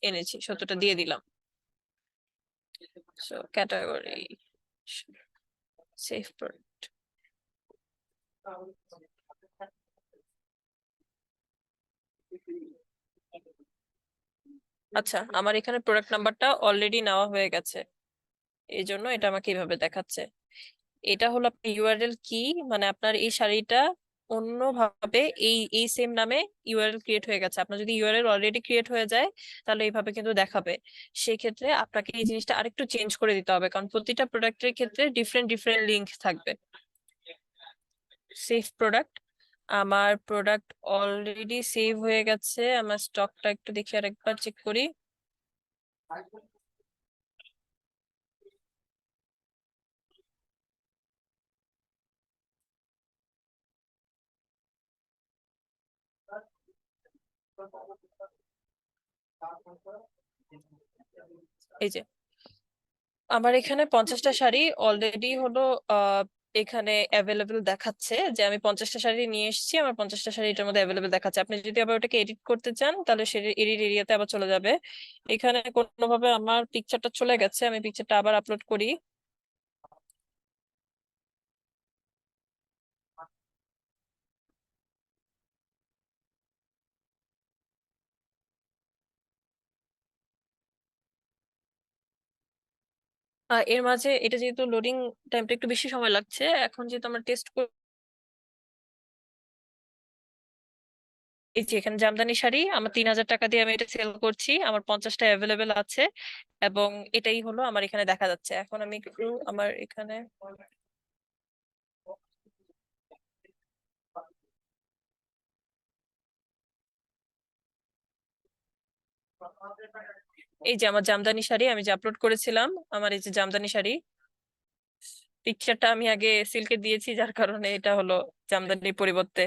এনেছি, 70টা দিয়ে দিলাম। So category save product. আচ্ছা, আমার এখানে প্রোডাক্ট নাম্বারটা অলরেডি নেওয়া হয়ে গেছে, এই জন্য এটা আমাকে এইভাবে দেখাচ্ছে। এটা হলো আপনার ইউআরএল কি, মানে আপনার এই শাড়িটা অন্যভাবে এই এই সেম নামে ইউআরএল ক্রিয়েট হয়ে গেছে। আপনার যদি ইউআরএল অলরেডি ক্রিয়েট হয়ে যায় তাহলে এইভাবে কিন্তু দেখাবে। সেই ক্ষেত্রে আপনাকে এই জিনিসটা আরেকটু চেঞ্জ করে দিতে হবে, কারণ প্রতিটা প্রোডাক্টের ক্ষেত্রে ডিফারেন্ট ডিফারেন্ট লিংক থাকবে। সেভ প্রোডাক্ট, আমার প্রোডাক্ট অলরেডি সেভ হয়ে গেছে। আমার স্টকটা একটু দেখি আরেকবার চেক করি। এই যে আমার এখানে 50টা শাড়ি অলরেডি হলো এখানে অ্যাভেলেবেল দেখাচ্ছে, যে আমি 50টা শাড়ি নিয়ে এসেছি, আমার 50টা শাড়ি এটার মধ্যে অ্যাভেলেবেল দেখাচ্ছে। আপনি যদি আবার ওটাকে এডিট করতে চান তাহলে সে এডিট এরিয়াতে আবার চলে যাবে। এখানে কোনোভাবে আমার পিকচারটা চলে গেছে, আমি পিকচারটা আবার আপলোড করি। এর মাঝে এটা যেহেতু লোডিং টাইমটা একটু বেশি সময় লাগছে, এখন যেহেতু আমরা টেস্ট এই যে এখানে জামদানি শাড়ি আমার 3000 টাকা দিয়ে আমি এটা সেল করছি, আমার 50টা অ্যাভেলেবেল আছে এবং এটাই হলো আমার এখানে দেখা যাচ্ছে। এখন আমি একটু আমার এখানে এই যে আমার জামদানি শাড়ি আমি যে আপলোড করেছিলাম, আমার এই যে জামদানি শাড়ি পিকচারটা আমি আগে সিল্কে দিয়েছি, যার কারণে এটা হলো জামদানির পরিবর্তে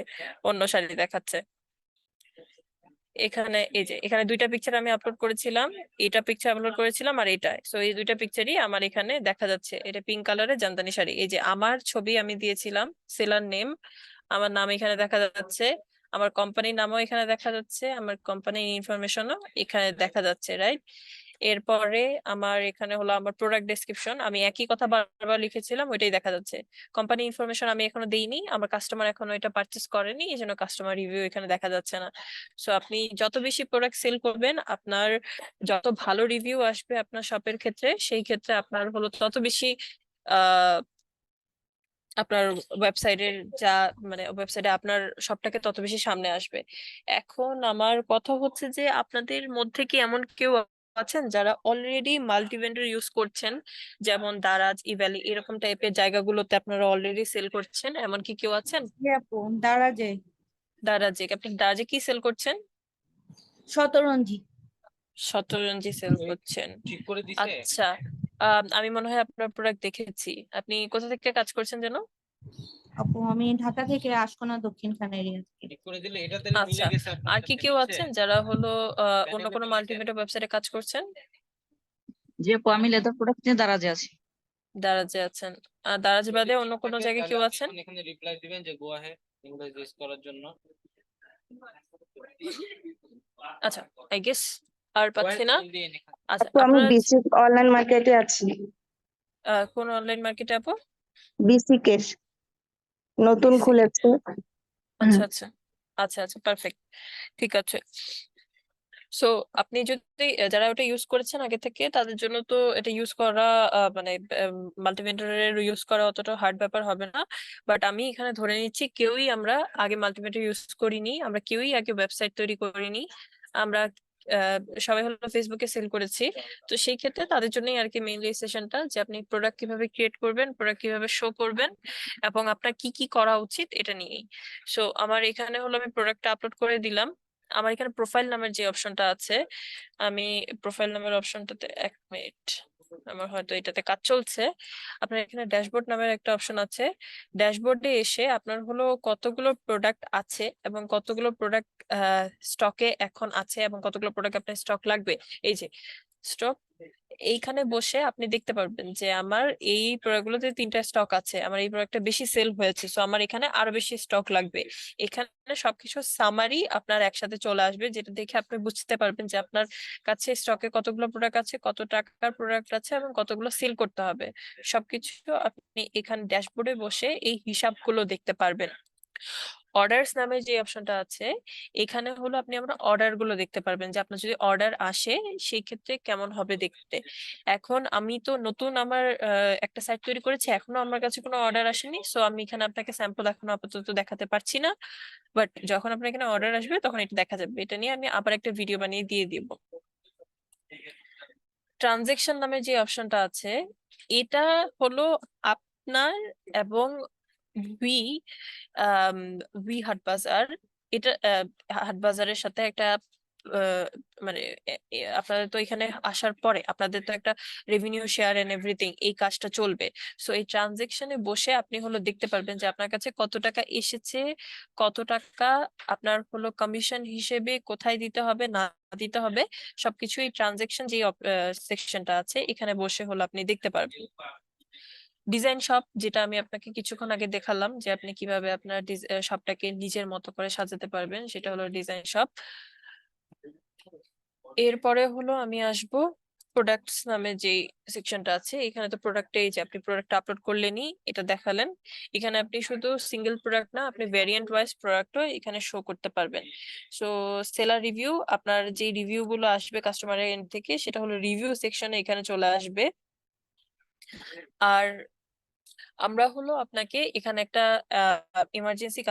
অন্য শাড়ি দেখাচ্ছে। এখানে এই যে এখানে দুইটা পিকচার আমি আপলোড করেছিলাম, এটা পিকচার আপলোড করেছিলাম আর এটা, সো এই দুইটা পিকচারই আমার এখানে দেখা যাচ্ছে। এটা পিঙ্ক কালারের জামদানি শাড়ি, এই যে আমার ছবি আমি দিয়েছিলাম, সেলার নেম, আমার নাম এখানে দেখা যাচ্ছে, আমার কোম্পানির নামও এখানে দেখা যাচ্ছে, আমার কোম্পানির ইনফরমেশনও এখানে দেখা যাচ্ছে, রাইট? এরপরে আমার এখানে হলো আমার প্রোডাক্ট ডেসক্রিপশন, আমি একই কথা বারবার লিখেছিলাম, ওইটাই দেখা যাচ্ছে। কোম্পানি ইনফরমেশন আমি এখনো দেইনি, আমার কাস্টমার এখনো এটা পারচেস করেনি, এই জন্য কাস্টমার রিভিউ এখানে দেখা যাচ্ছে না। সো আপনি যত বেশি প্রোডাক্ট সেল করবেন, আপনার যত ভালো রিভিউ আসবে আপনার শপের ক্ষেত্রে, সেই ক্ষেত্রে আপনার হলো তত বেশি আহ আপনার ওয়েবসাইটের যা মানে ওয়েবসাইটে আপনার সবটাকে তত বেশি সামনে আসবে। এখন আমার কথা হচ্ছে যে আপনাদের মধ্যে কি এমন কেউ আছেন যারা অলরেডি মাল্টি ভেন্ডর ইউজ করছেন, যেমন দারাজ, ইভ্যালি এরকম টাইপের জায়গাগুলোতে আপনারা অলরেডি সেল করছেন, এমন কি কেউ আছেন? জি আপু, দারাজে দারাজে, আপনি দারাজে কি সেল করছেন? শতরঞ্জি। শতরঞ্জি সেল করছেন, ঠিক করে দিছে। আচ্ছা। আমি মনে হয় আপনার প্রোডাক্ট দেখেছি। আপনি কোথা থেকে কাজ করছেন যেন? আপু আমি ঢাকা থেকে আশকোনা দক্ষিণখান এরিয়া থেকে। ঠিক করে দিলে এটা তাহলে মিলে আচ্ছা, গেছে আপনার আর সাথে, কি কেউ বুঝছেন? আছেন যারা হলো অন্য প্যানেলে কোনো মিলেছে। মাল্টিমিডিয়া ওয়েবসাইটে কাজ করছেন? জি আপু, আমি লেদার প্রোডাক্ট নিয়ে দারাজে আছি। দারাজে আছেন, আর দারাজ যদি বাদে ঠিক অন্য কোনো থাকে জায়গায় তাহলে কেউ আপনি আছেন? এখন এখানে রিপ্লাই দিবেন যে গো আহেড ইংরেজি ইউজ করার জন্য। আচ্ছা, আই গেস আর গো পাচ্ছি আহেড না। ফুল দিয়ে লেখা। আচ্ছা, আপু আমি আপনারা বিসিক অনলাইন মার্কেটে আছি। কোন অনলাইন মার্কেটে আপু? বিসিক এর নতুন BCK? খুলেছে। আচ্ছা আচ্ছা আচ্ছা আচ্ছা, পারফেক্ট, ঠিক আছে। সো আপনি যদি যারা ওটা ইউজ করেছেন আগে থেকে, তাদের জন্য তো এটা ইউজ করা মানে মাল্টিমিটারের ইউজ করা অতটা হার্ড ব্যাপার হবে না। বাট আমি এখানে ধরে নিচ্ছি কেউই আমরা আগে মাল্টিমিটার ইউজ করিনি, আমরা কেউই আগে ওয়েবসাইট তৈরি করিনি, আমরা সবাই হলো ফেসবুকে সেল করেছি। তো সেই ক্ষেত্রে তাদের জন্যই আর কি মেইনলি সেশনটা, যে আপনি প্রোডাক্ট কিভাবে ক্রিয়েট করবেন, প্রোডাক্ট কিভাবে শো করবেন এবং আপনার কি কি করা উচিত এটা নিয়েই। সো আমার এখানে হলো আমি প্রোডাক্টটা আপলোড করে দিলাম। আমার এখানে প্রোফাইল নামের যে অপশনটা আছে, আমি প্রোফাইল নামের অপশনটাতে, এক মিনিট, আমার হয়তো এটাতে কাজ চলছে। আপনার এখানে ড্যাশবোর্ড নামের একটা অপশন আছে, ড্যাশবোর্ডে এসে আপনার হলো কতগুলো প্রোডাক্ট আছে এবং কতগুলো প্রোডাক্ট স্টকে এখন আছে এবং কতগুলো প্রোডাক্ট আপনার স্টক লাগবে, এই যে স্টক, এইখানে বসে আপনি দেখতে পারবেন যে আমার এই প্রোডাক্টগুলোতে 3টা স্টক আছে, আমার এই প্রোডাক্টটা বেশি সেল হয়েছে, সো আমার এখানে আরো বেশি স্টক লাগবে। এখানে সবকিছু সামারি আপনার একসাথে চলে আসবে, যেটা দেখে আপনি বুঝতে পারবেন যে আপনার কাছে স্টকে কতগুলো প্রোডাক্ট আছে, কত টাকার প্রোডাক্ট আছে এবং কতগুলো সেল করতে হবে। সবকিছু আপনি এখানে ড্যাশবোর্ডে বসে এই হিসাবগুলো দেখতে পারবেন। অর্ডারস নামে যে অপশনটা আছে, এখানে হলো আপনি আপনার অর্ডার গুলো দেখতে পারবেন, যে আপনার যদি অর্ডার আসে সেই ক্ষেত্রে কেমন হবে দেখতে। এখন আমি তো নতুন আমার একটা সাইট তৈরি করেছি, এখনো আমার কাছে কোনো অর্ডার আসেনি, সো আমি এখানে আপনাকে স্যাম্পল এখনো আপাতত দেখাতে পারছি না। বাট যখন আপনার এখানে অর্ডার আসবে তখন এটা দেখা যাবে, এটা নিয়ে আমি আবার একটা ভিডিও বানিয়ে দিয়ে দিব। ট্রানজেকশন নামে যে অপশনটা আছে, এটা হলো আপনার এবং উই আম, উই হাটবাজার, এটা হাটবাজারের সাথে একটা মানে আপনাদের তো এখানে আসার পরে আপনাদের তো একটা রেভিনিউ শেয়ার এন্ড এভরিথিং এই কাজটা চলবে। সো এই ট্রানজেকশনে বসে আপনি হলো দেখতে পারবেন যে আপনার কাছে কত টাকা এসেছে, কত টাকা আপনার হলো কমিশন হিসেবে কোথায় দিতে হবে না দিতে হবে, সবকিছু এই ট্রানজেকশন যে সেকশনটা আছে এখানে বসে হলো আপনি দেখতে পারবেন। ডিজাইন শপ, যেটা আমি আপনাকে কিছুক্ষণ আগে দেখালাম যে আপনি কিভাবে আপনার শপটাকে নিজের মতো করে সাজাতে পারবেন, সেটা হলো ডিজাইন শপ। এরপরে হলো আমি আসবো প্রোডাক্টস নামে যে সেকশনটা আছে, এখানে তো প্রোডাক্টে এই যে আপনি প্রোডাক্ট আপলোড করলেনই, এটা দেখালেন, এখানে আপনি শুধু সিঙ্গেল প্রোডাক্ট না, আপনি ভেরিয়েন্ট ওয়াইজ প্রোডাক্টও এখানে শো করতে পারবেন। সো সেলার রিভিউ, আপনার যে রিভিউ গুলো আসবে কাস্টমারের এন্ড থেকে, সেটা হলো রিভিউ সেকশনে এখানে চলে আসবে। আর আমরা হলো আপনাকে এখানে একটা ইমার্জেন্সি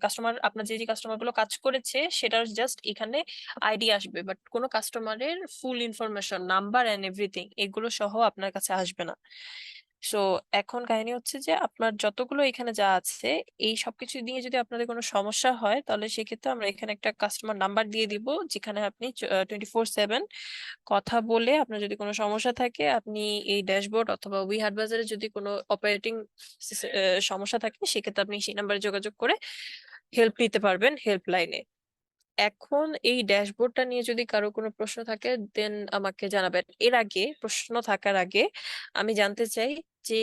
কাস্টমার আপনার যে যে কাস্টমার গুলো কাজ করেছে সেটার জাস্ট এখানে আইডি আসবে, বাট কোনো কাস্টমারের full information, number and everything এগুলো সহ আপনার কাছে আসবে না। সো এখন কাহিনী হচ্ছে যে আপনার যতগুলো এখানে যা আছে এই সবকিছু দিয়ে যদি আপনাদের কোনো সমস্যা হয় তাহলে সেক্ষেত্রে আমরা এখানে একটা কাস্টমার নাম্বার দিয়ে দিব, যেখানে আপনি 24/7 কথা বলে আপনার যদি কোনো সমস্যা থাকে আপনি এই ড্যাশবোর্ড অথবা উই হাটবাজারে যদি কোনো অপারেটিং সমস্যা থাকে সেক্ষেত্রে আপনি সেই নাম্বারে যোগাযোগ করে হেল্প নিতে পারবেন হেল্পলাইনে। এখন এই ড্যাশবোর্ডটা নিয়ে যদি কারো কোনো প্রশ্ন থাকে দেন আমাকে জানাবেন। এর আগে প্রশ্ন থাকার আগে আমি জানতে চাই যে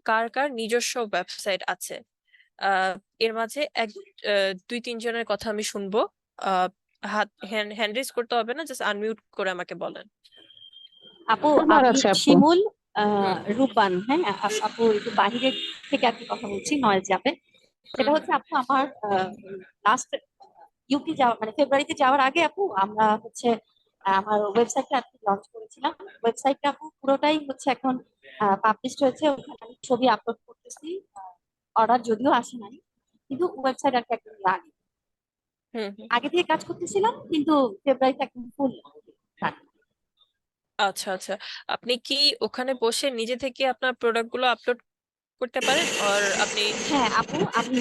কার কার নিজস্ব ওয়েবসাইট আছে। আহ এর মাঝে 2-3 জনের কথা আমি শুনবো। হাত হ্যান্ড রেজ করতে হবে না, জাস্ট আনমিউট করে আমাকে বলেন। আপু আমার আমি আছে আপু। শিমুল হুম রূপান, হ্যাঁ আপু একটু বাহিরের থেকে আর কি কথা বলছি, নয়েজ যাবে। সেটা হচ্ছে আপু আমার লাস্ট ইউকে যাওয়া মানে ফেব্রুয়ারিতে যাওয়ার আগে আপু আমরা হচ্ছে আমার ওয়েবসাইটটা আর কি লঞ্চ করেছিলাম। ওয়েবসাইটটা আপু পুরোটাই হচ্ছে এখন পাবলিশড হয়েছে, ওখানে আমি ছবি আপলোড করতেছি। অর্ডার যদিও আসে নাই, কিন্তু ওয়েবসাইট আর কি একদম রানিং। হুম হুম। আগে থেকে কাজ করতেছিলাম কিন্তু ফেব্রুয়ারিতে একদম ফুল। আচ্ছা আচ্ছা, আপনি কি ওখানে বসে নিজে থেকে আপনার প্রোডাক্ট গুলো আপলোড করতে পারেন? আর আপনি হ্যাঁ আপু, আমি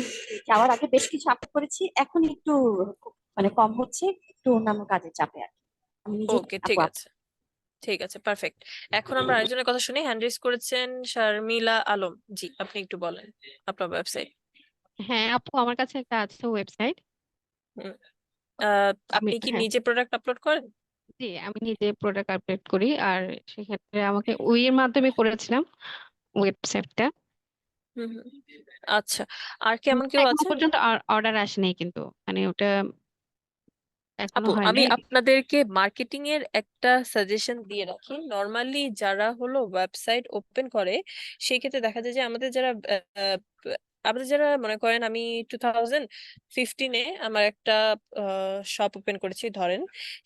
যাওয়ার আগে বেশ কিছু আপলোড করেছি, এখন একটু মানে কম হচ্ছে, একটু অন্যান্য কাজের চাপে আর কি। আমি নিজে ওকে, আপু ঠিক আছে ঠিক আছে, পারফেক্ট। এখন আমরা আরেকজনের কথা শুনি। হ্যান্ড রেজ করেছেন শারমিলা আলম। জি, আপনি একটু বলেন আপনার ওয়েবসাইট। হ্যাঁ আপু, আমার কাছে একটা আছে ওয়েবসাইট। আমি আপনি কি হ্যাঁ, নিজে প্রোডাক্ট আপলোড করেন? জি আমি নিজে প্রোডাক্ট আপডেট করি, আর সেক্ষেত্রে আমাকে ওই এর মাধ্যমে করেছিলাম ওয়েবসাইটটা। হুম হুম। আচ্ছা, আর কেমন কেউ এখনো আছে? পর্যন্ত অর্ডার আসেনি, কিন্তু মানে ওটা এখনো আপু হয় আমি নাই। আপনাদেরকে মার্কেটিং এর একটা সাজেশন দিয়ে রাখি। নর্মালি যারা হলো ওয়েবসাইট ওপেন করে সেক্ষেত্রে দেখা যায় যে আমাদের যারা মনে করেন আমি 2015-এ আমার একটা শপ ওপেন করেছি ধরেন,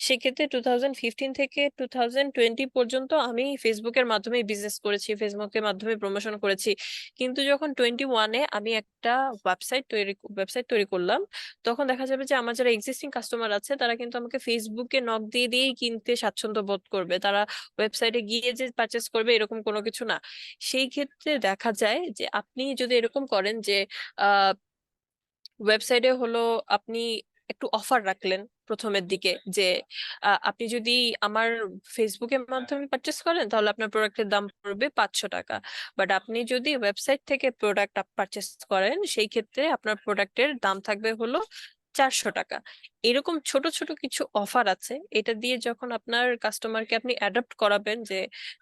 সেক্ষেত্রে 2015 থেকে 2020 পর্যন্ত আমি ফেসবুকের মাধ্যমে বিজনেস করেছি, ফেসবুকের মাধ্যমে প্রমোশন করেছি। কিন্তু যখন 21-এ আমি একটা ওয়েবসাইট তৈরি করলাম, তখন দেখা যাবে যে আমার যারা এক্সিস্টিং কাস্টমার আছে তারা কিন্তু আমাকে ফেসবুকে নক দিয়ে দিয়েই কিনতে স্বাচ্ছন্দ্য বোধ করবে, তারা ওয়েবসাইটে গিয়ে যে পারচেস করবে এরকম কোনো কিছু না। সেই ক্ষেত্রে দেখা যায় যে আপনি যদি এরকম করেন যে ওয়েবসাইটে হলো আপনি একটু অফার রাখলেন প্রথমের দিকে যে আপনি যদি আমার ফেসবুকের মাধ্যমে পারচেস করেন তাহলে আপনার প্রোডাক্টের দাম পড়বে 500 টাকা, বাট আপনি যদি ওয়েবসাইট থেকে প্রোডাক্ট পারচেস করেন সেই ক্ষেত্রে আপনার প্রোডাক্টের দাম থাকবে হলো 400 টাকা। এরকম ছোট ছোট কিছু অফার আছে, এটা দিয়ে যখন আপনার কাস্টমারকে আপনি অ্যাডাপ্ট করাবেন যে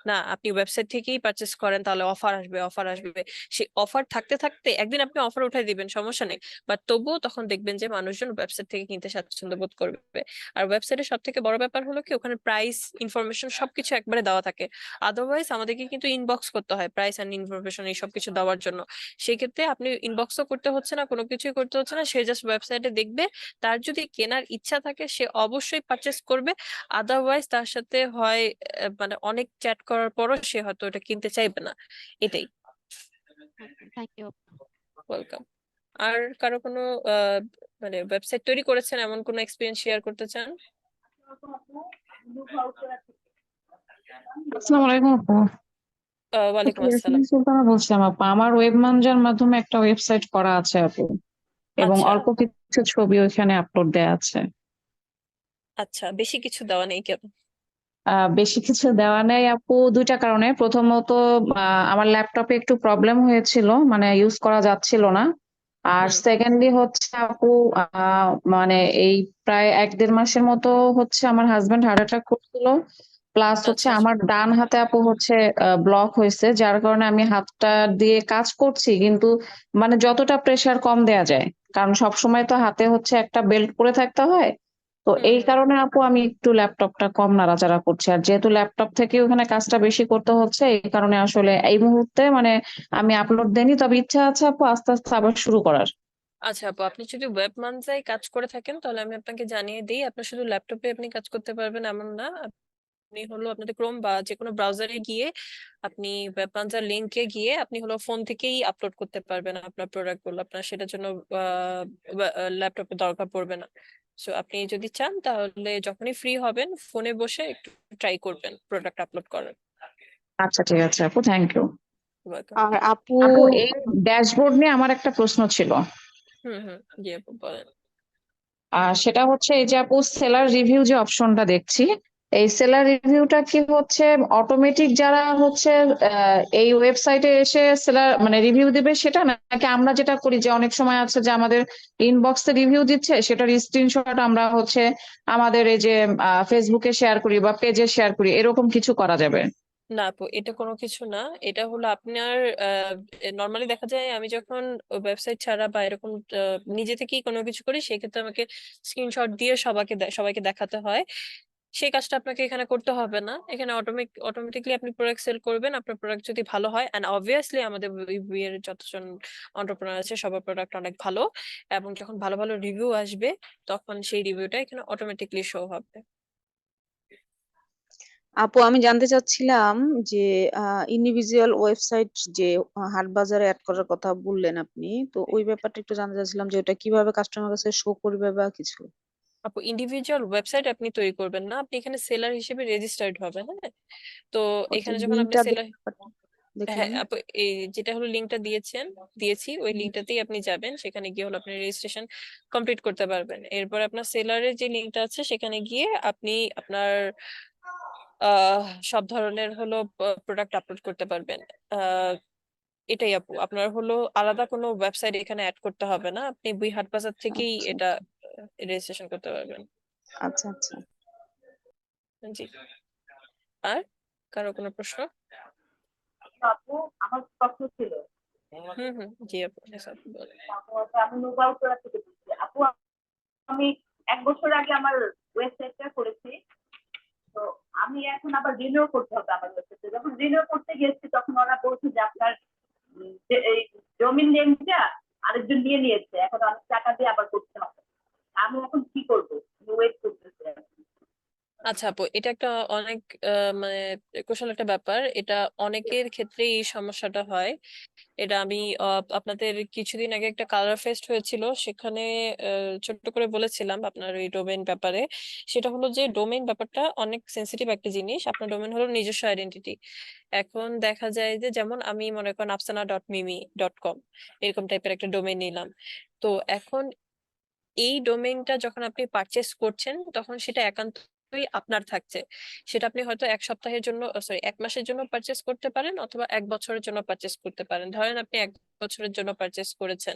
না আপনি ওয়েবসাইট থেকেই পারচেস করেন তাহলে অফার আসবে অফার আসবে, সেই অফার থাকতে থাকতে একদিন আপনি অফার উঠাই দিবেন, সমস্যা নেই, বাট তবুও তখন দেখবেন যে মানুষজন ওয়েবসাইট থেকে কিনতে স্বাচ্ছন্দ্য বোধ করবে। আর ওয়েবসাইটের সব থেকে বড় ব্যাপার হলো কি ওখানে প্রাইস ইনফরমেশন সবকিছু একবারে দেওয়া থাকে। আদারওয়াইজ আমাদেরকে কিন্তু ইনবক্স করতে হয় প্রাইস এন্ড ইনফরমেশন এই সব কিছু দেওয়ার জন্য। সেই ক্ষেত্রে আপনি ইনবক্সও করতে হচ্ছে না, কোনো কিছুই করতে হচ্ছে না, সে জাস্ট ওয়েবসাইটে দেখবে, তার যদি কেনার ইচ্ছা থাকে সে অবশ্যই পারচেস করবে। আদারওয়াইজ তার সাথে হয় মানে অনেক চ্যাট করার পরও সে হয়তো এটা কিনতে চাইবে না। এটাই। Thank you. ওয়েলকাম। আর কারো কোনো আহ মানে ওয়েবসাইট তৈরি করেছেন এমন কোনো এক্সপিরিয়েন্স শেয়ার করতে চান? আসসালামু আলাইকুম আপু। ওয়ালাইকুম ইয়াসমিন আসসালাম। সুলতানা বলছিলাম আপু। আমার ওয়েব মানজার মাধ্যমে একটা ওয়েবসাইট করা আছে আপু, এবং আচ্ছা অল্প কিছু ছবি ওইখানে আপলোড দেয়া আছে। আচ্ছা, বেশি কিছু দেওয়া নেই কেন? বেশি কিছু দেওয়া নেই আপু দুইটা কারণে। প্রথমত আমার ল্যাপটপে একটু প্রবলেম হয়েছিল, মানে ইউজ করা যাচ্ছিল না। আর হুম সেকেন্ডলি হচ্ছে আপু মানে এই প্রায় 1-1.5 মাসের মতো হচ্ছে আমার হাজবেন্ড হার্ট অ্যাটাক করছিল। প্লাস হচ্ছে আচ্ছা আমার ডান হাতে আপু হচ্ছে ব্লক হয়েছে, যার কারণে আমি হাতটা দিয়ে কাজ করছি কিন্তু মানে যতটা প্রেসার কম দেয়া যায়, কারণ সব সময় তো হাতে হচ্ছে একটা বেল্ট পরে থাকতে হয়। তো হুম এই হুম। কারণে আপু আমি একটু ল্যাপটপটা কম নাড়াচাড়া করছি, আর যেহেতু ল্যাপটপ থেকে ওখানে কাজটা বেশি করতে হচ্ছে এই কারণে আসলে এই মুহূর্তে মানে আমি আপলোড দেইনি, তবে ইচ্ছা আছে আপু আস্তে আস্তে আবার শুরু করার। আচ্ছা আপু, আপনি যদি ওয়েব মানজায় কাজ করে থাকেন তাহলে আমি আপনাকে জানিয়ে দিই, আপনার শুধু ল্যাপটপে আপনি কাজ করতে পারবেন এমন না। আপনি হলো আপনাদের ক্রোম বা যে কোনো ব্রাউজারে গিয়ে আপনি ওয়েব ব্রাউজার লিংকে গিয়ে আপনি হলো ফোন থেকেই আপলোড করতে পারবেন আপনার প্রোডাক্ট গুলো, আপনার সেটার জন্য ল্যাপটপে দরকার পড়বে না। সো আপনি যদি চান তাহলে যখনই ফ্রি হবেন ফোনে বসে একটু ট্রাই করবেন প্রোডাক্ট আপলোড করার। আচ্ছা ঠিক আছে আপু, থ্যাংক ইউ। ওয়েলকাম। আর আপু আপু এই ড্যাশবোর্ড নিয়ে আমার একটা প্রশ্ন ছিল। হুম, জি আপু বলেন। সেটা হচ্ছে এই যে আপু সেলার রিভিউ যে অপশনটা দেখছি, এই সেলার রিভিউটা কি হচ্ছে অটোমেটিক যারা হচ্ছে এই ওয়েবসাইটে এসে সেলার মানে রিভিউ দিবে সেটা, নাকি আমরা যেটা করি যে অনেক সময় আছে যে আমাদের ইনবক্সে রিভিউ দিচ্ছে সেটার স্ক্রিনশট আমরা হচ্ছে আমাদের এই যে ফেসবুকে শেয়ার করি বা পেজে শেয়ার করি, এরকম কিছু করা যাবে? না আপু, এটা কোনো কিছু না। এটা হলো আপনার নর্মালি দেখা যায় আমি যখন ওয়েবসাইট ছাড়া বা এরকম নিজে থেকেই কোনো কিছু করি, সেক্ষেত্রে আমাকে স্ক্রিনশট দিয়ে সবাইকে দেখাতে হয়। সেই কাজটা আপনাকে এখানে করতে হবে না। এখানে অটোমেটিকলি আপনি প্রোডাক্ট সেল করবেন, আপনার প্রোডাক্ট যদি ভালো হয়, এন্ড অবভিয়াসলি আমাদের এর যতজন এন্টারপ্রেনার আছে সবার প্রোডাক্ট অনেক ভালো, এবং যখন ভালো ভালো রিভিউ আসবে তখন সেই রিভিউটা এখানে অটোমেটিকলি শো হবে। আপু আমি জানতে চাচ্ছিলাম যে ইন্ডিভিজুয়াল ওয়েবসাইট যে হাট বাজারে অ্যাড করার কথা বললেন আপনি, তো ওই ব্যাপারটা একটু জানতে চাচ্ছিলাম যে ওটা কিভাবে কাস্টমার কাছে শো করবে বা কিছু। আপু ইন্ডিভিজুয়াল ওয়েবসাইট আপনি তৈরি করবেন না, আপনি এখানে সেলার হিসেবে রেজিস্টার্ড হবেন। হ্যাঁ, তো ওকে, এখানে যখন আপনি লিঙ্কটা সেলার, হ্যাঁ দেখলাম। আপু এই যেটা হলো লিঙ্কটা দিয়েছি ওই লিঙ্কটাতেই আপনি যাবেন, সেখানে গিয়ে হলো আপনি রেজিস্ট্রেশন কমপ্লিট করতে পারবেন। এরপর আপনার সেলারের যে লিঙ্কটা আছে সেখানে গিয়ে আপনি আপনার সব ধরনের হলো প্রোডাক্ট আপলোড করতে পারবেন। আহ এটাই আপু, আপনার হলো আলাদা কোনো ওয়েবসাইট এখানে অ্যাড করতে হবে না, আপনি বুই হাট বাজার থেকেই আচ্ছা এটা রেজিস্ট্রেশন করতে পারবেন। আচ্ছা আচ্ছা। জি, আর কারো কোনো প্রশ্ন? আপু আমার প্রশ্ন ছিল, জি আপু, yes, আপু বলেন। আমি নোভাউটোরা থেকে বলছি। আপু আমি 1 বছর আগে আমার ওয়েবসাইটটা করেছি, তো আমি এখন আবার রিনিউ করতে হবে আমার ওয়েবসাইটে। যখন রিনিউ করতে গেছি তখন ওরা বলছে যে আপনার এই ডোমেইন নেমটা আরেকজন নিয়ে নিয়েছে, এখন অনেক টাকা দিয়ে আবার করতে হবে। আমি এখন কি করবো? ওয়েট করতেছি। আচ্ছা আপু, এটা একটা অনেক মানে কৌশল একটা ব্যাপার, এটা অনেকের ক্ষেত্রে এই সমস্যাটা হয়। এটা আমি আপনাদের কিছুদিন আগে একটা কালার ফেস্ট হয়েছিল, সেখানে ছোট্ট করে বলেছিলাম আপনার ওই ডোমেইন ব্যাপারে। সেটা হলো যে ডোমেইন ব্যাপারটা অনেক সেন্সিটিভ একটা জিনিস, আপনার ডোমেইন হলো নিজস্ব আইডেন্টিটি। এখন দেখা যায় যে যেমন আমি মনে করেন afsana.mimi.com এরকম টাইপের একটা ডোমেইন নিলাম, তো এখন এই ডোমেইনটা যখন আপনি পারচেস করছেন তখন সেটা একান্তই আপনার থাকছে। সেটা আপনি হয়তো 1 সপ্তাহের জন্য, সরি 1 মাসের জন্য পারচেস করতে পারেন, অথবা 1 বছরের জন্য পারচেস করতে পারেন। ধরেন আপনি 1 বছরের জন্য পারচেস করেছেন,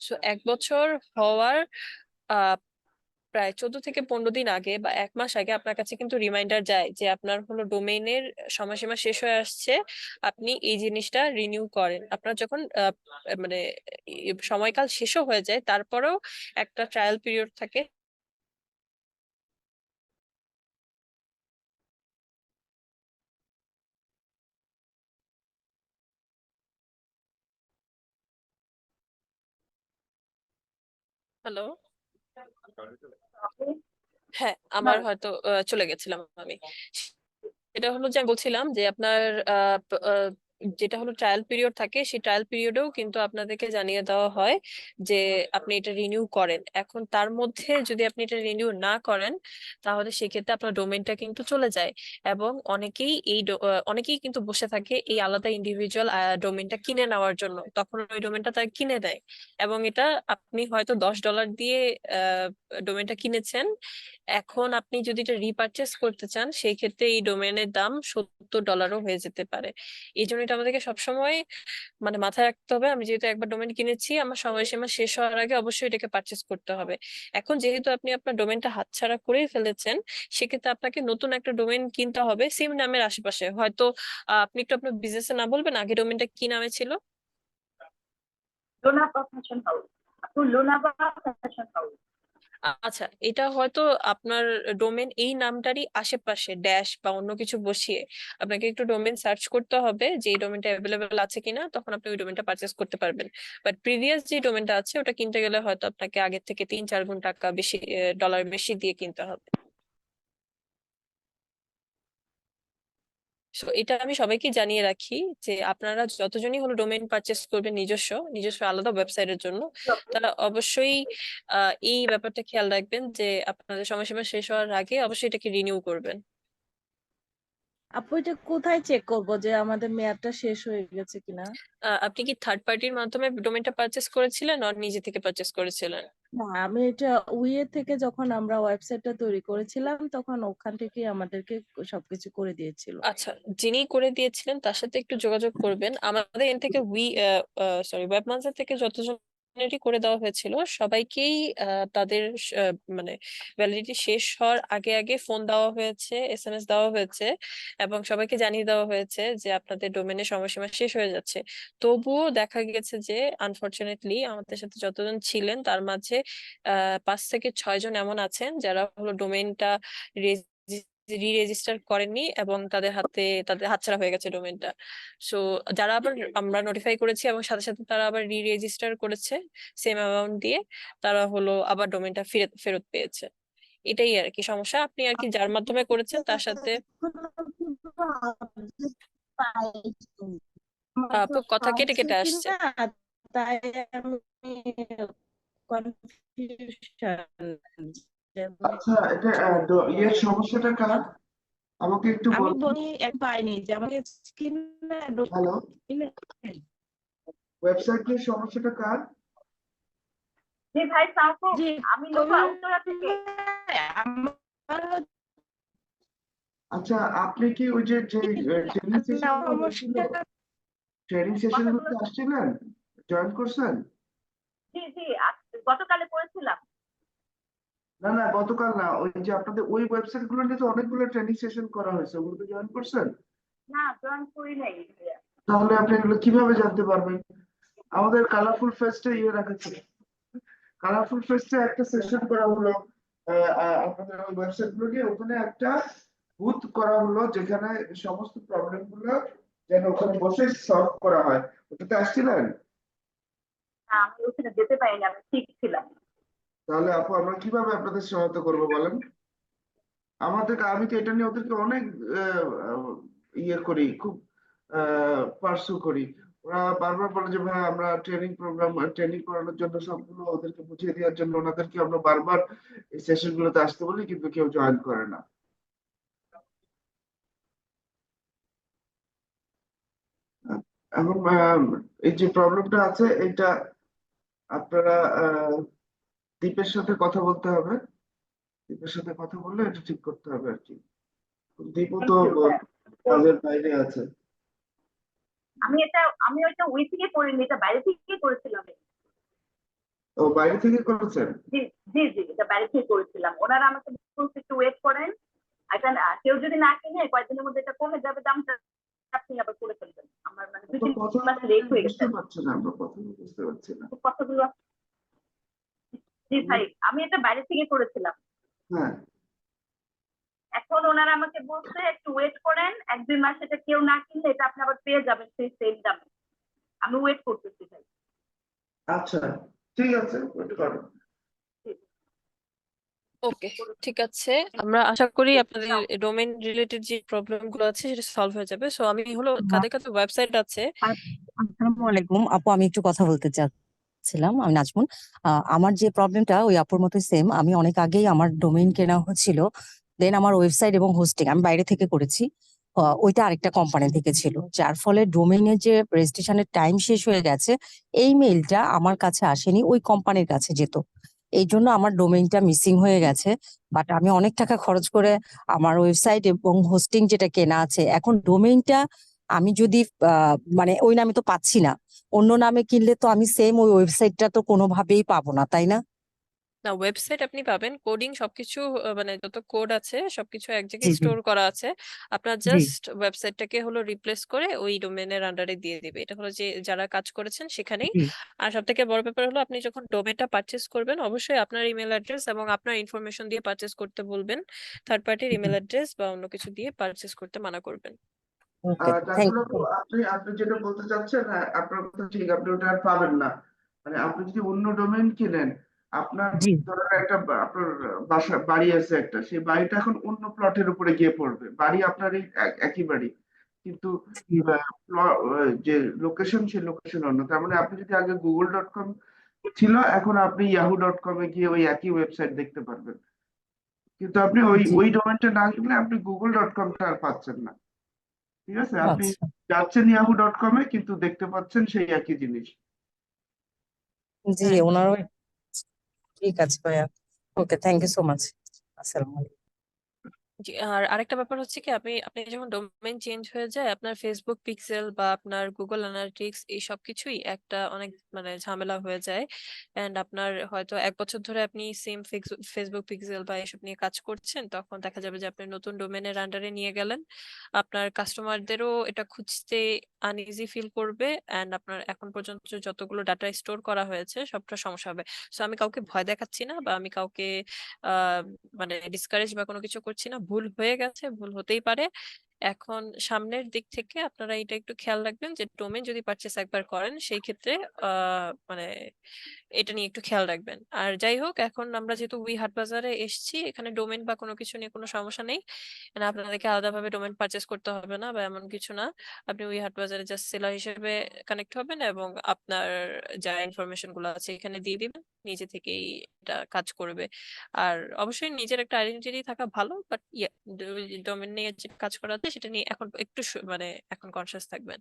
সো 1 বছর হওয়ার আহ প্রায় 14 থেকে 15 দিন আগে বা 1 মাস আগে আপনার কাছে কিন্তু রিমাইন্ডার যায় যে আপনার হলো ডোমেইনের সময়সীমা শেষ হয়ে আসছে, আপনি এই জিনিসটা রিনিউ করেন। আপনার যখন মানে সময়কাল শেষও হয়ে যায় তারপরেও একটা ট্রায়াল পিরিয়ড থাকে। হ্যালো, হ্যাঁ আমার হয়তো চলে গেছিলাম আমি। এটা হলো যে আমি বলছিলাম যে আপনার যেটা হলো ট্রায়াল পিরিয়ড থাকে, সেই ট্রায়াল পিরিয়ডেও কিন্তু আপনাদেরকে জানিয়ে দেওয়া হয় যে আপনি এটা রিনিউ করেন। এখন তার মধ্যে যদি আপনি এটা রিনিউ না করেন তাহলে সেক্ষেত্রে আপনার ডোমেইনটা কিন্তু চলে যায়, এবং অনেকেই কিন্তু বসে থাকে এই আলাদা ইন্ডিভিজুয়াল ডোমেইনটা কিনে নেওয়ার জন্য, তখন ওই ডোমেইনটা তারা কিনে নেয়। এবং এটা আপনি হয়তো $10 দিয়ে ডোমেইনটা কিনেছেন, এখন আপনি যদি এটা রিপারচেস করতে চান সেই ক্ষেত্রে এই ডোমেনের দাম $70 হয়ে যেতে পারে। এই জন্য এটা আমাদেরকে সবসময় মানে মাথায় রাখতে হবে, আমি যেহেতু একবার ডোমেন কিনেছি আমার সময়সীমা শেষ হওয়ার আগে অবশ্যই এটাকে পারচেস করতে হবে। এখন যেহেতু আপনি আপনার ডোমেনটা হাতছাড়া করেই ফেলেছেন, সেক্ষেত্রে আপনাকে নতুন একটা ডোমেন কিনতে হবে সেম নামের আশেপাশে। হয়তো আপনি একটু আপনার বিজনেসের নাম বলবেন, আগে ডোমেনটা কি নামে ছিল? লোনাভা ফ্যাশন হাউস। আপু লোনাভা ফ্যাশন হাউস। আচ্ছা, এটা হয়তো আপনার ডোমেন এই নামটারই আশেপাশে ড্যাশ বা অন্য কিছু বসিয়ে আপনাকে একটু ডোমেন সার্চ করতে হবে যে এই ডোমেনটা অ্যাভেলেবেল আছে কিনা, তখন আপনি ওই ডোমেনটা পারচেস করতে পারবেন। বাট প্রিভিয়াস যে ডোমেনটা আছে ওটা কিনতে গেলে হয়তো আপনাকে আগের থেকে 3-4 গুণ টাকা বেশি, ডলার বেশি দিয়ে কিনতে হবে। সো এটা আমি সবাইকে জানিয়ে রাখি যে আপনারা যতজনই হলো ডোমেইন পারচেস করবেন নিজস্ব আলাদা ওয়েবসাইটের জন্য, তারা অবশ্যই এই ব্যাপারটা খেয়াল রাখবেন যে আপনাদের সময়সীমা শেষ হওয়ার আগে অবশ্যই এটাকে রিনিউ করবেন। আপু এটা কোথায় চেক করব যে আমাদের মেয়াদটা শেষ হয়ে গেছে কিনা? আপনি কি থার্ড পার্টির মাধ্যমে ডোমেইনটা পারচেস করেছিলেন আর নিজে থেকে পারচেস করেছিলেন? না, আমি এটা উইয়ে থেকে যখন আমরা ওয়েবসাইটটা তৈরি করেছিলাম তখন ওখান থেকে আমাদেরকে সবকিছু করে দিয়েছিল। আচ্ছা, যিনি করে দিয়েছিলেন তার সাথে একটু যোগাযোগ করবেন। আমাদের এন থেকে ওয়েবমাস্টার থেকে যতজনেরই করে দেওয়া হয়েছিল সবাইকেই তাদের মানে ভ্যালিডিটি শেষ হওয়ার আগে আগে ফোন দেওয়া হয়েছে, SMS দেওয়া হয়েছে এবং সবাইকে জানিয়ে দেওয়া হয়েছে যে আপনাদের ডোমেনের সময়সীমা শেষ হয়ে যাচ্ছে। তবুও দেখা গেছে যে আনফরচুনেটলি আমাদের সাথে যতজন ছিলেন তার মাঝে 5 থেকে 6 জন এমন আছেন যারা হলো ডোমেইনটা রেজিস্টার করেননি এবং তাদের হাতছাড়া হয়ে গেছে ডোমেইনটা। সো যারা আবার আমরা নোটিফাই করেছি এবং সাথে সাথে তারা আবার রেজিস্টার করেছে সেম অ্যামাউন্ট দিয়ে, তারা হলো আবার ডোমেইনটা ফেরত পেয়েছে। এটাই আর কি সমস্যা। আপনি আর কি যার মাধ্যমে করেছেন তার সাথে আপু কথা কেটে কেটে আসছে। তাই আমি কনফিউশন। আচ্ছা, এটা ইয়ের সমস্যাটা কার? আমাকে একটু আমি বলুন। বলি পাইনি যে আমাকে হ্যালো, ওয়েবসাইটের সমস্যাটা কার? জি ভাই সাউফু, জি, আমি উত্তরা থেকে। আচ্ছা, আপনি কি ওই যে ট্রেনিং সেশনগুলোতে আসছিলেন, জয়েন করছেন? জি জি, গতকালে করেছিলাম। না না, গতকাল না, ওই যে আপনাদের ওই ওয়েবসাইট গুলো নিয়ে তো অনেকগুলো ট্রেনিং সেশন করা হয়েছে, ওগুলোতে জয়েন করছেন? না, জয়েন করি নাই ভাইয়া। তাহলে আপনি এগুলো কিভাবে জানতে পারবেন? আমাদের কালারফুল ফেস্টে রাখা ছিল, কালারফুল ফেস্টে একটা সেশন করা হলো আপনাদের ওই ওয়েবসাইট গুলো নিয়ে, ওখানে একটা বুথ করা হলো যেখানে সমস্ত প্রবলেম গুলো যেন ওখানে বসে সলভ করা হয়। ওটাতে আসছিলেন? না, আমি ওখানে যেতে পারিনি, আমি ঠিক ছিলাম। তাহলে আপু আমরা কিভাবে আপনাদের সহায়তা করবো বলেন? আমি তো এটা নিয়ে ওদেরকে অনেক ইয়ে করি, খুব পার্সু করি। ওরা বারবার বলে যে ভাই আমরা ট্রেনিং করানোর জন্য সবগুলো ওদেরকে বুঝিয়ে দেওয়ার জন্য ওনাদেরকে আমরা বারবার এই সেশন গুলোতে আসতে বলি, কিন্তু কেউ জয়েন করে না। এবং এই যে প্রবলেমটা আছে এটা আপনারা দীপের সাথে কথা বলতে হবে, দীপের সাথে কথা বললে এটা ঠিক করতে হবে আর কি। দীপও তো কাজের বাইরে আছে। আমি ওইটা উই থেকে করিনি, এটা বাইরে থেকে করেছিলাম। ও, বাইরে থেকে করেছেন? জি জি জি, এটা বাইরে থেকে করেছিলাম। ওনারা আমাকে বলছে একটু ওয়েট করেন, এটা কেউ যদি না কিনে কয়েকদিনের মধ্যে এটা কমে যাবে দামটা, আপনি আবার করে ফেলবেন। আমার মানে 2-3 মাস লেট হয়ে গেছে। বুঝতে পারছি না, আমরা কথা বুঝতে পারছি না কথাগুলো। জি ভাই, আমি এটা বাইরে থেকে করেছিলাম। হ্যাঁ, এখন ওনারা আমাকে বলছে একটু ওয়েট করেন, 1-2 মাস এটা কেউ না কিনলে এটা আপনি আবার পেয়ে যাবেন সেই সেম দামে। আমি ওয়েট করতেছি ভাই। আচ্ছা ঠিক আছে, ওয়েট করুন। ওকে, ঠিক আছে। আমরা আশা করি আপনাদের ডোমেইন রিলেটেড যে প্রবলেম গুলো আছে সেটা সলভ হয়ে যাবে। সো আমি হলো কাদের কাদের ওয়েবসাইট আছে। আসসালামু আলাইকুম আপু, আমি একটু কথা বলতে চাচ্ছিলাম। আমি নাজমুন। আমার যে প্রবলেমটা ওই আপুর মতো সেম, আমি অনেক আগেই আমার ডোমেইন কেনা হচ্ছিল, দেন আমার ওয়েবসাইট এবং হোস্টিং আমি বাইরে থেকে করেছি। ওইটা আরেকটা কোম্পানি থেকে ছিল, যার ফলে ডোমেইনের যে রেজিস্ট্রেশনের টাইম শেষ হয়ে গেছে, এই মেইলটা আমার কাছে আসেনি, ওই কোম্পানির কাছে যেত। এই জন্য আমার ডোমেইনটা মিসিং হয়ে গেছে। বাট আমি অনেক টাকা খরচ করে আমার ওয়েবসাইট এবং হোস্টিং যেটা কেনা আছে, এখন ডোমেইনটা আমি যদি মানে ওই নামে তো পাচ্ছি না, অন্য নামে কিনলে তো আমি সেম ওই ওয়েবসাইটটা তো কোনোভাবেই পাবো না, তাই না? না, ওয়েবসাইট আপনি পাবেন, কোডিং সবকিছু মানে যত কোড আছে সবকিছু এক জি জায়গায় জি স্টোর করা আছে। আপনার জি জাস্ট ওয়েবসাইটটাকে হলো রিপ্লেস করে ওই ডোমেনের আন্ডারে দিয়ে দিবে। এটা হলো যে যারা কাজ করেছেন সেখানেই। জি আর সব থেকে বড় ব্যাপার হলো আপনি যখন ডোমেনটা পারচেস করবেন অবশ্যই আপনার ইমেল অ্যাড্রেস এবং আপনার ইনফরমেশন দিয়ে পারচেস করতে বলবেন। থার্ড পার্টির জি। ইমেল অ্যাড্রেস বা অন্য কিছু দিয়ে পারচেস করতে মানা করবেন। ওকে, থ্যাংক তারপরে আপু, আপনি যেটা বলতে চাচ্ছেন, হ্যাঁ আপনার কথা ঠিক, আপনি ওটা আর পাবেন না। মানে আপনি যদি অন্য ডোমেইন কিনেন, আপনার জি ধরেন আপনার বাড়ি আছে একটা, সেই বাড়িটা এখন অন্য প্লটের উপরে গিয়ে পড়বে, বাড়ি আপনার একই বাড়ি, কিন্তু যে লোকেশন সেই লোকেশন অন্য। তার মানে আপনি যদি আগে google.com ছিল, এখন আপনি yahoo.com-এ গিয়ে ওই একই ওয়েবসাইট দেখতে পারবেন। কিন্তু আপনি ওই জি ওই ডোমেনটা না লিখলে আপনি google.com-টা আর পাচ্ছেন না। ঠিক আছে, আপনি আচ্ছা যাচ্ছেন yahoo.com-এ কিন্তু দেখতে পাচ্ছেন সেই একই জিনিস। জি হ্যাঁ ওনারও ঠিক আছে ভাইয়া। ওকে, থ্যাংক ইউ সো মাচ। আসসালামু আলাইকুম। জি, আর আরেকটা ব্যাপার হচ্ছে কি, আপনি যখন ডোমেইন চেঞ্জ হয়ে যায়, আপনার ফেসবুক পিক্সেল বা আপনার গুগল অ্যানালিটিক্স এই সব কিছুই একটা অনেক মানে ঝামেলা হয়ে যায়। এন্ড আপনার হয়তো 1 বছর ধরে আপনি সেম ফেসবুক পিক্সেল বা এসব নিয়ে কাজ করছেন, তখন দেখা যাবে যে আপনি নতুন ডোমেনের আন্ডারে নিয়ে গেলেন, আপনার কাস্টমারদেরও এটা খুঁজতে আনইজি ফিল করবে। এন্ড আপনার এখন পর্যন্ত যতগুলো ডাটা স্টোর করা হয়েছে সবটা সমস্যা হবে। সো আমি কাউকে ভয় দেখাচ্ছি না, বা আমি কাউকে আহ মানে ডিসকারেজ বা কোনো কিছু করছি না। ভুল হয়ে গেছে, ভুল হতেই পারে। এখন সামনের দিক থেকে আপনারা এটা একটু খেয়াল রাখবেন যে ডোমেন যদি পারচেস একবার করেন সেই ক্ষেত্রে মানে এটা নিয়ে একটু খেয়াল রাখবেন। আর যাই হোক, এখন আমরা যেহেতু উই হাট বাজারে এসেছি, এখানে ডোমেন বা কোনো কিছু নিয়ে কোনো সমস্যা নেই। মানে আপনাদেরকে আলাদাভাবে ডোমেন পারচেস করতে হবে না বা এমন কিছু না। আপনি উই হাট বাজারে জাস্ট সেলার হিসেবে কানেক্ট হবেন এবং আপনার যা ইনফরমেশন গুলো আছে এখানে দিয়ে দিবেন, নিজে থেকেই এটা কাজ করবে। আর অবশ্যই নিজের একটা আইডেন্টিটি থাকা ভালো, বাট ডোমেন নিয়ে যে কাজ করাতে সেটা নিয়ে এখন একটু মানে এখন কনসিয়াস থাকবেন।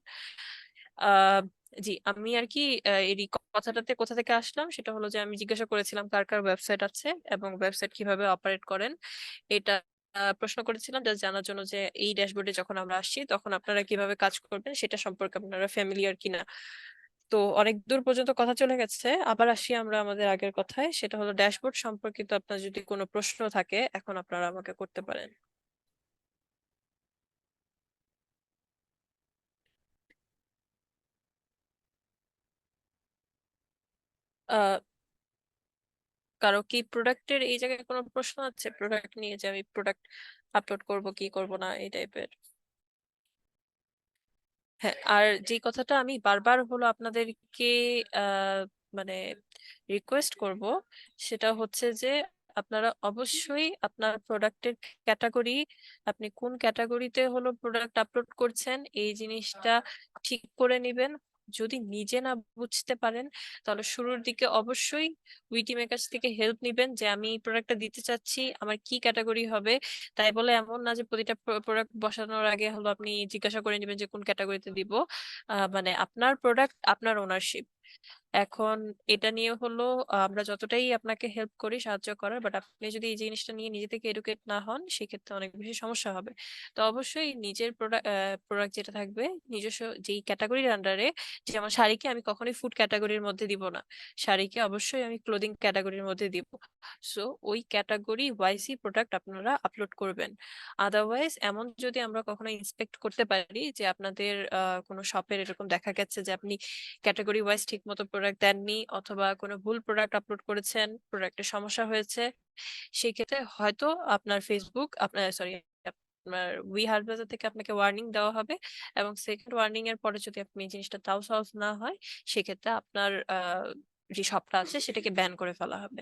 আহ জি, আমি আর কি এই কথাটাতে কোথা থেকে আসলাম সেটা হলো যে আমি জিজ্ঞাসা করেছিলাম কার কার ওয়েবসাইট আছে এবং ওয়েবসাইট কিভাবে অপারেট করেন। এটা প্রশ্ন করেছিলাম জাস্ট জানার জন্য যে এই ড্যাশবোর্ডে যখন আমরা আসছি তখন আপনারা কিভাবে কাজ করবেন সেটা সম্পর্কে আপনারা ফ্যামিলিয়ার কিনা। তো অনেক দূর পর্যন্ত কথা চলে গেছে, আবার আসি আমরা আমাদের আগের কথায়, সেটা হলো ড্যাশবোর্ড সম্পর্কিত আপনার যদি কোনো প্রশ্ন থাকে এখন আপনারা আমাকে করতে পারেন। আহ কারো কি প্রোডাক্টের এই জায়গায় কোনো প্রশ্ন আছে, প্রোডাক্ট নিয়ে যে আমি প্রোডাক্ট আপলোড করব কি করব না এই টাইপের? হ্যাঁ, আর যে কথাটা আমি বারবার হলো আপনাদেরকে আহ মানে রিকোয়েস্ট করব, সেটা হচ্ছে যে আপনারা অবশ্যই আপনার প্রোডাক্টের ক্যাটাগরি, আপনি কোন ক্যাটাগরিতে হলো প্রোডাক্ট আপলোড করছেন এই জিনিসটা ঠিক করে নেবেন। যদি নিজে না বুঝতে পারেন তাহলে শুরুর দিকে অবশ্যই উইটিমের কাছ থেকে হেল্প নিবেন যে আমি এই প্রোডাক্টটা দিতে চাচ্ছি, আমার কি ক্যাটাগরি হবে। তাই বলে এমন না যে প্রতিটা প্রোডাক্ট বসানোর আগে হলো আপনি জিজ্ঞাসা করে নেবেন যে কোন ক্যাটাগরিতে দিব। মানে আপনার প্রোডাক্ট আপনার ওনারশিপ। এখন এটা নিয়ে হলো আমরা যতটাই আপনাকে হেল্প করি সাহায্য করার, বাট আপনি যদি এই জিনিসটা নিয়ে নিজে থেকে এডুকেট না হন সেক্ষেত্রে অনেক বেশি সমস্যা হবে। তো অবশ্যই নিজের প্রোডাক্ট যেটা থাকবে নিজস্ব যেই ক্যাটাগরির আন্ডারে, যেমন শাড়িকে আমি কখনোই ফুড ক্যাটাগরির মধ্যে দিব না, শাড়িকে অবশ্যই আমি ক্লোদিং ক্যাটাগরির মধ্যে দিব। সো ওই ক্যাটাগরি ওয়াইজই প্রোডাক্ট আপনারা আপলোড করবেন। আদারওয়াইজ এমন যদি আমরা কখনো ইন্সপেক্ট করতে পারি যে আপনাদের কোনো শপের এরকম দেখা গেছে যে আপনি ক্যাটাগরি ওয়াইজ ঠিক মতো প্রোডাক্ট দেননি অথবা কোনো ভুল প্রোডাক্ট আপলোড করেছেন, প্রোডাক্টের সমস্যা হয়েছে, সেই ক্ষেত্রে হয়তো আপনার ফেসবুক আপনার সরি আপনার উই হাট বাজার থেকে আপনাকে ওয়ার্নিং দেওয়া হবে। এবং সেকেন্ড ওয়ার্নিং এর পরে যদি আপনি এই জিনিসটা তাও সলভ না হয় সেক্ষেত্রে আপনার যে শপটা আছে সেটাকে ব্যান করে ফেলা হবে।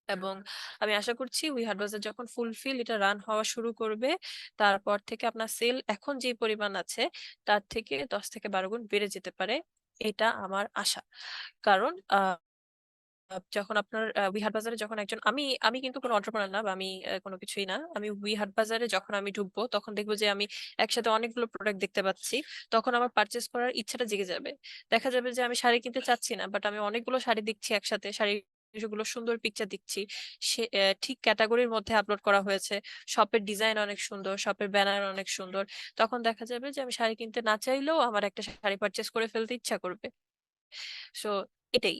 এবং আমি আশা করছি উই হাট বাজার যখন ফুলফিল এটা রান হওয়া শুরু করবে তারপর থেকে আপনার সেল এখন যে পরিমাণ আছে তার থেকে 10 থেকে 12 গুণ বেড়ে যেতে পারে, এটা আমার আশা। কারণ যখন আপনার উই হাট বাজারে যখন একজন আমি আমি কিন্তু কোনো অন্টারপ্রেনার না বা আমি কোনো কিছুই না, আমি উই হাট বাজারে যখন আমি ঢুকবো তখন দেখবো যে আমি একসাথে অনেকগুলো প্রোডাক্ট দেখতে পাচ্ছি, তখন আমার পারচেস করার ইচ্ছাটা জেগে যাবে। দেখা যাবে যে আমি শাড়ি কিনতে চাচ্ছি না, বাট আমি অনেকগুলো শাড়ি দেখছি একসাথে, শাড়ি গুলো সুন্দর পিকচার দেখছি, সে ঠিক ক্যাটাগরির মধ্যে আপলোড করা হয়েছে, শপের ডিজাইন অনেক সুন্দর, শপের ব্যানার অনেক সুন্দর, তখন দেখা যাবে যে আমি শাড়ি কিনতে না চাইলেও আমার একটা শাড়ি পারচেস করে ফেলতে ইচ্ছা করবে। সো এটাই।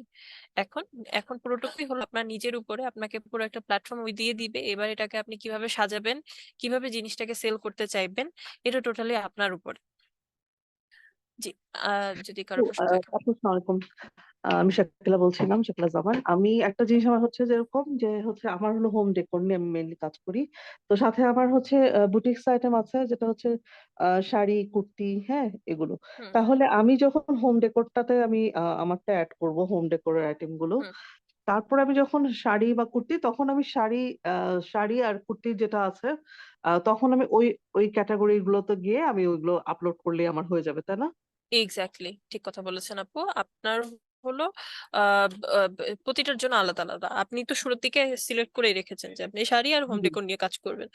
এখন এখন পুরোটুকুই হলো আপনার নিজের উপরে, আপনাকে পুরো একটা প্ল্যাটফর্ম ওই দিয়ে দিবে, এবার এটাকে আপনি কিভাবে সাজাবেন, কিভাবে জিনিসটাকে সেল করতে চাইবেন, এটা টোটালি আপনার উপর। জি, যদি কারো প্রশ্ন থাকে। আপু আসসালামু আলাইকুম। আমি শাকিলা বলছিলাম, শাকিলা জামান। আমি একটা জিনিস আমার হচ্ছে যেরকম যে হচ্ছে আমার হলো হোম ডেকোর নিয়ে আমি মেইনলি কাজ করি। তো সাথে আমার হচ্ছে বুটিক্স আইটেম আছে যেটা হচ্ছে শাড়ি, কুর্তি, হ্যাঁ এগুলো। হুম তাহলে আমি যখন হোম ডেকোরটাতে আমি আমারটা অ্যাড করব, হোম ডেকোরের আইটেম গুলো, হুম তারপর আমি যখন শাড়ি বা কুর্তি, তখন আমি শাড়ি আর কুর্তি যেটা আছে, তখন আমি ওই ক্যাটাগরি গুলোতে গিয়ে আমি ওইগুলো আপলোড করলে আমার হয়ে যাবে, তাই না? এক্স্যাক্টলি ঠিক কথা বলেছেন আপু। আপনার হলো প্রতিটার জন্য আলাদা আলাদা। আপনি তো শুরুর দিকে সিলেক্ট করে রেখেছেন যে আপনি শাড়ি আর হোম হুম। ডেকোর নিয়ে কাজ করবেন।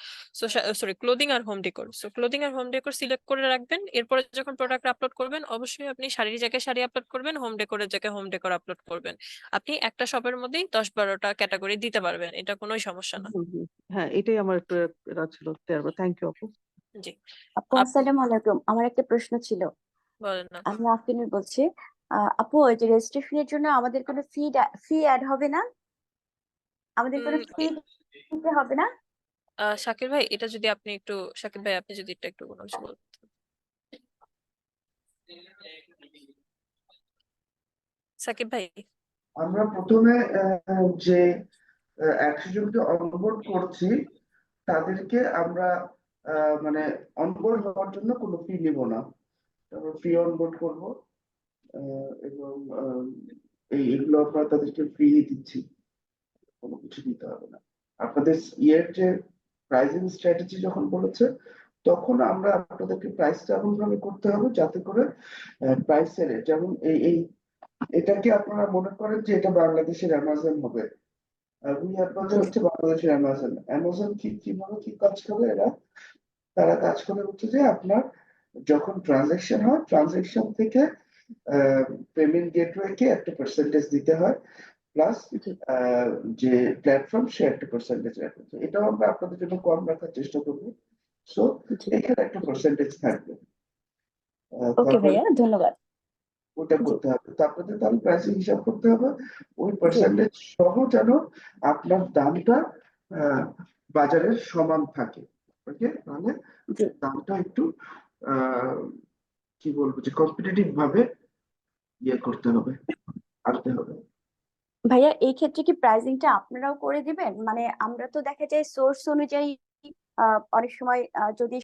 সরি, ক্লোদিং আর হোম ডেকোর। ক্লোদিং আর হোম ডেকোর সিলেক্ট করে রাখবেন। এরপরে যখন প্রোডাক্ট আপলোড করবেন, অবশ্যই আপনি শাড়ির জায়গায় শাড়ি আপলোড করবেন, হোম ডেকোরের জায়গায় হোম ডেকোর আপলোড করবেন। আপনি একটা শপের মধ্যেই 10-12টা ক্যাটাগরি দিতে পারবেন, এটা কোনোই সমস্যা না। হুম, হুম। হ্যাঁ, এটাই আমার একটু এটা ছিল। থ্যাংক ইউ আপু। জি। আপু আসসালামু আলাইকুম, আমার একটা প্রশ্ন ছিল। বলেন না। আমি আফরিনুর বলছি। আপু ওই যে রেজিস্ট্রেশনের জন্য আমাদের কোনো ফি অ্যাড হবে না? আমাদের কোনো ফি দিতে হবে না? শাকির ভাই, এটা যদি আপনি একটু, শাকির ভাই আপনি যদি একটু কোনো কিছু বলতেন। সাকিব ভাই। আমরা প্রথমে যে 100 জনকে অনবোর্ড করছি, তাদেরকে আমরা মানে অনবোর্ড হওয়ার জন্য কোনো ফি নিব না। তারপর ফ্রি অনবোর্ড করব, এবং এগুলো আমরা তাদেরকে ফ্রি দিচ্ছি, কোনো কিছু দিতে হবে না। আপনাদের ইয়ের যে প্রাইসিং স্ট্র্যাটেজি যখন বলেছে, তখন আমরা আপনাদেরকে প্রাইসটা এমন ভাবে করতে হবে যাতে করে প্রাইসের, যেমন এই এটাকে আপনারা মনে করেন যে এটা বাংলাদেশের অ্যামাজন হবে। হচ্ছে বাংলাদেশের অ্যামাজন। অ্যামাজন কিভাবে কি কাজ করে, তারা কাজ করে হচ্ছে যে আপনার যখন ট্রানজাকশন হয়, ট্রানজাকশন থেকে পেমেন্ট গেটওয়ে কে একটা পার্সেন্টেজ দিতে হয়, প্লাস যে প্ল্যাটফর্ম সে একটা পার্সেন্টেজ রাখে। এটাও আমরা আপনাদের জন্য কম রাখার চেষ্টা করবো। সো এখানে একটা পার্সেন্টেজ থাকবে। ওকে ভাইয়া, ধন্যবাদ। ওটা করতে হবে। তো আপনাদের তাহলে প্রাইসিং হিসাব করতে হবে, ওই পার্সেন্টেজ সহ যেন আপনার দামটা বাজারের সমান থাকে। ওকে, তাহলে দামটা একটু কি বলবো, যে কম্পিটিটিভ ভাবে ইয়ে করতে হবে, আনতে হবে। ভাইয়া এই ক্ষেত্রে কি প্রাইসিংটা আপনারাও করে দিবেন? মানে আমরা তো দেখা যায় সোর্স অনুযায়ী অনেক সময় যদি